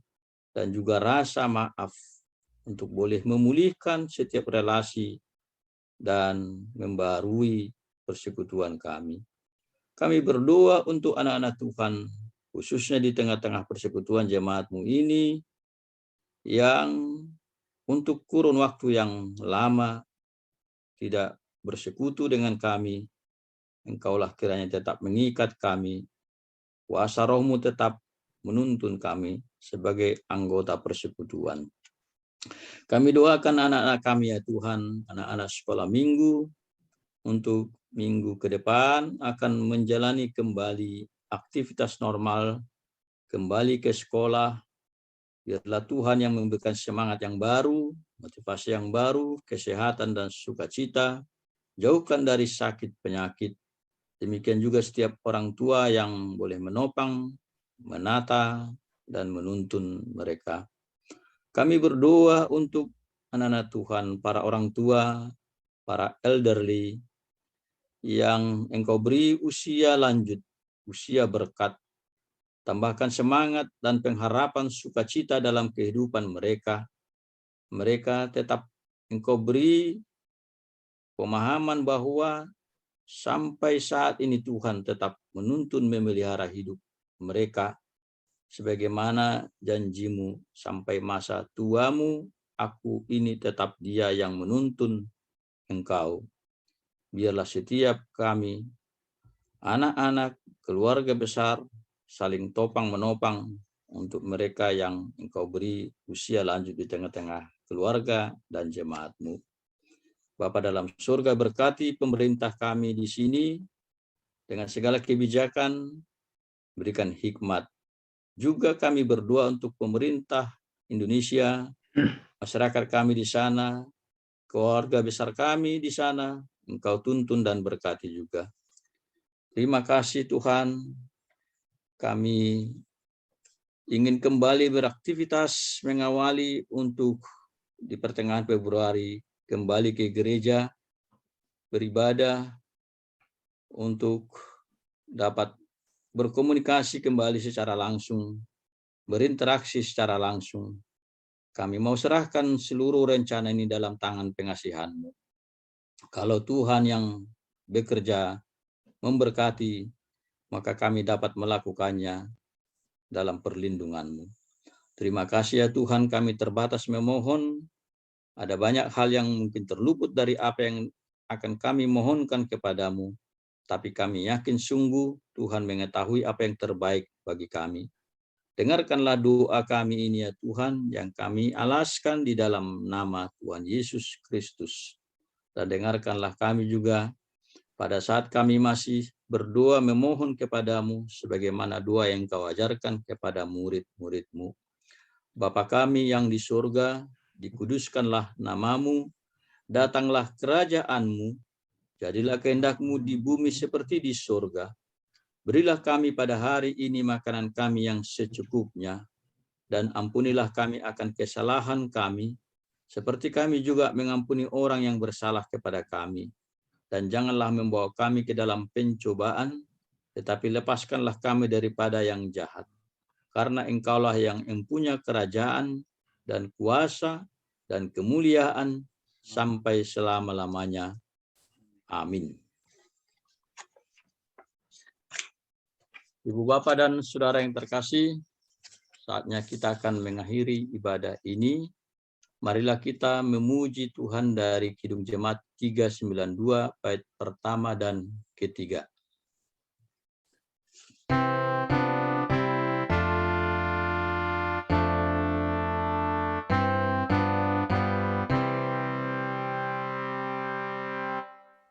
dan juga rasa maaf untuk boleh memulihkan setiap relasi dan membarui persekutuan kami. Kami berdoa untuk anak-anak Tuhan, khususnya di tengah-tengah persekutuan jemaat-Mu ini, yang untuk kurun waktu yang lama tidak bersekutu dengan kami. Engkaulah kiranya tetap mengikat kami. Kuasa Roh-Mu tetap menuntun kami sebagai anggota persekutuan. Kami doakan anak-anak kami ya Tuhan, anak-anak sekolah minggu, untuk minggu ke depan akan menjalani kembali aktivitas normal, kembali ke sekolah. Biarlah Tuhan yang memberikan semangat yang baru, motivasi yang baru, kesehatan dan sukacita, jauhkan dari sakit penyakit. Demikian juga setiap orang tua yang boleh menopang, menata, dan menuntun mereka. Kami berdoa untuk anak-anak Tuhan, para orang tua, para elderly, yang Engkau beri usia lanjut, usia berkat. Tambahkan semangat dan pengharapan sukacita dalam kehidupan mereka. Mereka tetap Engkau beri pemahaman bahwa sampai saat ini Tuhan tetap menuntun memelihara hidup mereka. Sebagaimana janji-Mu, sampai masa tuamu, aku ini tetap dia yang menuntun Engkau. Biarlah setiap kami, anak-anak, keluarga besar, saling topang menopang untuk mereka yang Engkau beri usia lanjut di tengah-tengah keluarga dan jemaat-Mu. Bapa dalam surga, berkati pemerintah kami di sini dengan segala kebijakan, berikan hikmat. Juga kami berdoa untuk pemerintah Indonesia, masyarakat kami di sana, keluarga besar kami di sana, Engkau tuntun dan berkati juga. Terima kasih Tuhan, kami ingin kembali beraktivitas mengawali untuk di pertengahan Februari kembali ke gereja, beribadah, untuk dapat berkomunikasi kembali secara langsung, berinteraksi secara langsung. Kami mau serahkan seluruh rencana ini dalam tangan pengasihan-Mu. Kalau Tuhan yang bekerja memberkati, maka kami dapat melakukannya dalam perlindungan-Mu. Terima kasih ya Tuhan, kami terbatas memohon. Ada banyak hal yang mungkin terluput dari apa yang akan kami mohonkan kepadamu. Tapi kami yakin sungguh Tuhan mengetahui apa yang terbaik bagi kami. Dengarkanlah doa kami ini ya Tuhan, yang kami alaskan di dalam nama Tuhan Yesus Kristus. Dan dengarkanlah kami juga pada saat kami masih berdoa memohon kepadamu, sebagaimana doa yang Kau ajarkan kepada murid-murid-Mu. Bapa kami yang di surga, dikuduskanlah namamu, datanglah kerajaan-Mu, jadilah kehendak-Mu di bumi seperti di surga. Berilah kami pada hari ini makanan kami yang secukupnya, dan ampunilah kami akan kesalahan kami, seperti kami juga mengampuni orang yang bersalah kepada kami. Dan janganlah membawa kami ke dalam pencobaan, tetapi lepaskanlah kami daripada yang jahat. Karena Engkaulah yang mempunyai kerajaan dan kuasa dan kemuliaan sampai selama-lamanya. Amin. Ibu Bapak dan Saudara yang terkasih, saatnya kita akan mengakhiri ibadah ini. Marilah kita memuji Tuhan dari Kidung Jemaat 392 bait pertama dan ketiga.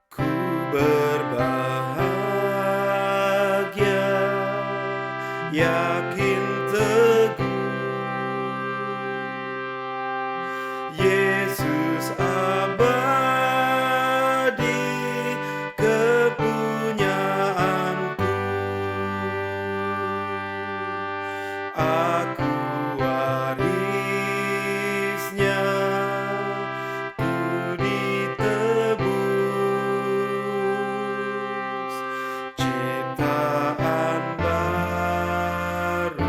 Ku berbahagia, yakin teguh, Yesus abadi kepunyaanku. Aku warisnya, ku ditebus, ciptaan baru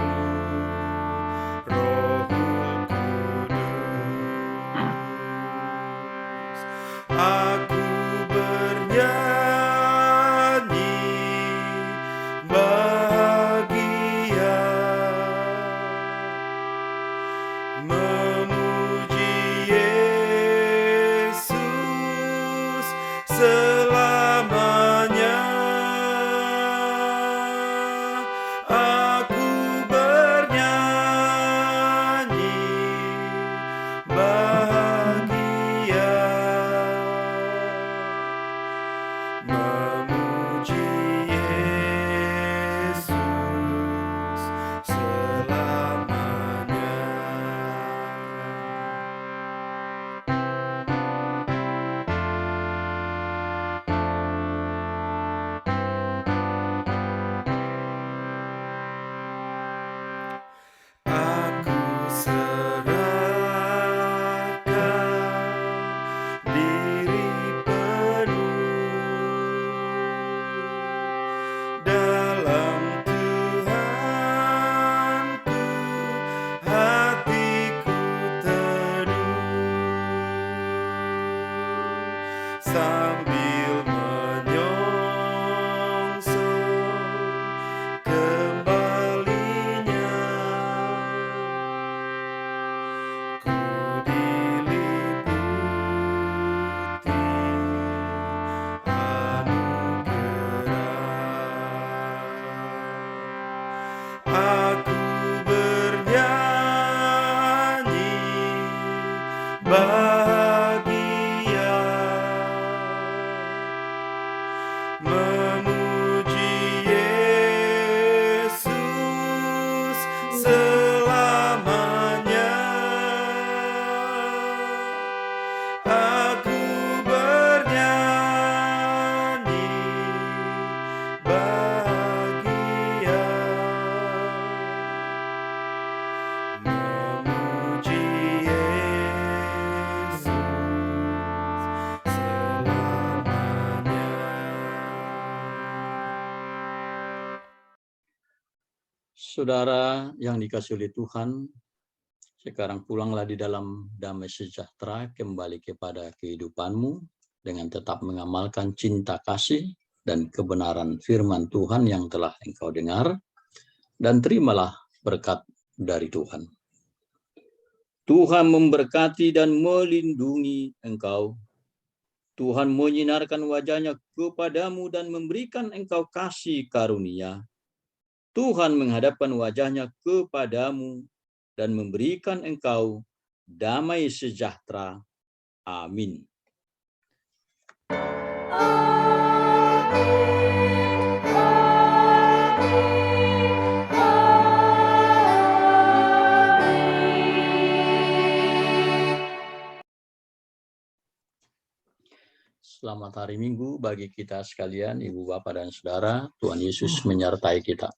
Saudara yang dikasihi oleh Tuhan, sekarang pulanglah di dalam damai sejahtera kembali kepada kehidupanmu dengan tetap mengamalkan cinta kasih dan kebenaran firman Tuhan yang telah engkau dengar, dan terimalah berkat dari Tuhan. Tuhan memberkati dan melindungi engkau. Tuhan menyinarkan wajah-Nya kepadamu dan memberikan engkau kasih karunia. Tuhan menghadapkan wajah-Nya kepadamu dan memberikan engkau damai sejahtera. Amin. Selamat hari Minggu bagi kita sekalian, Ibu, Bapak, dan Saudara. Tuhan Yesus menyertai kita.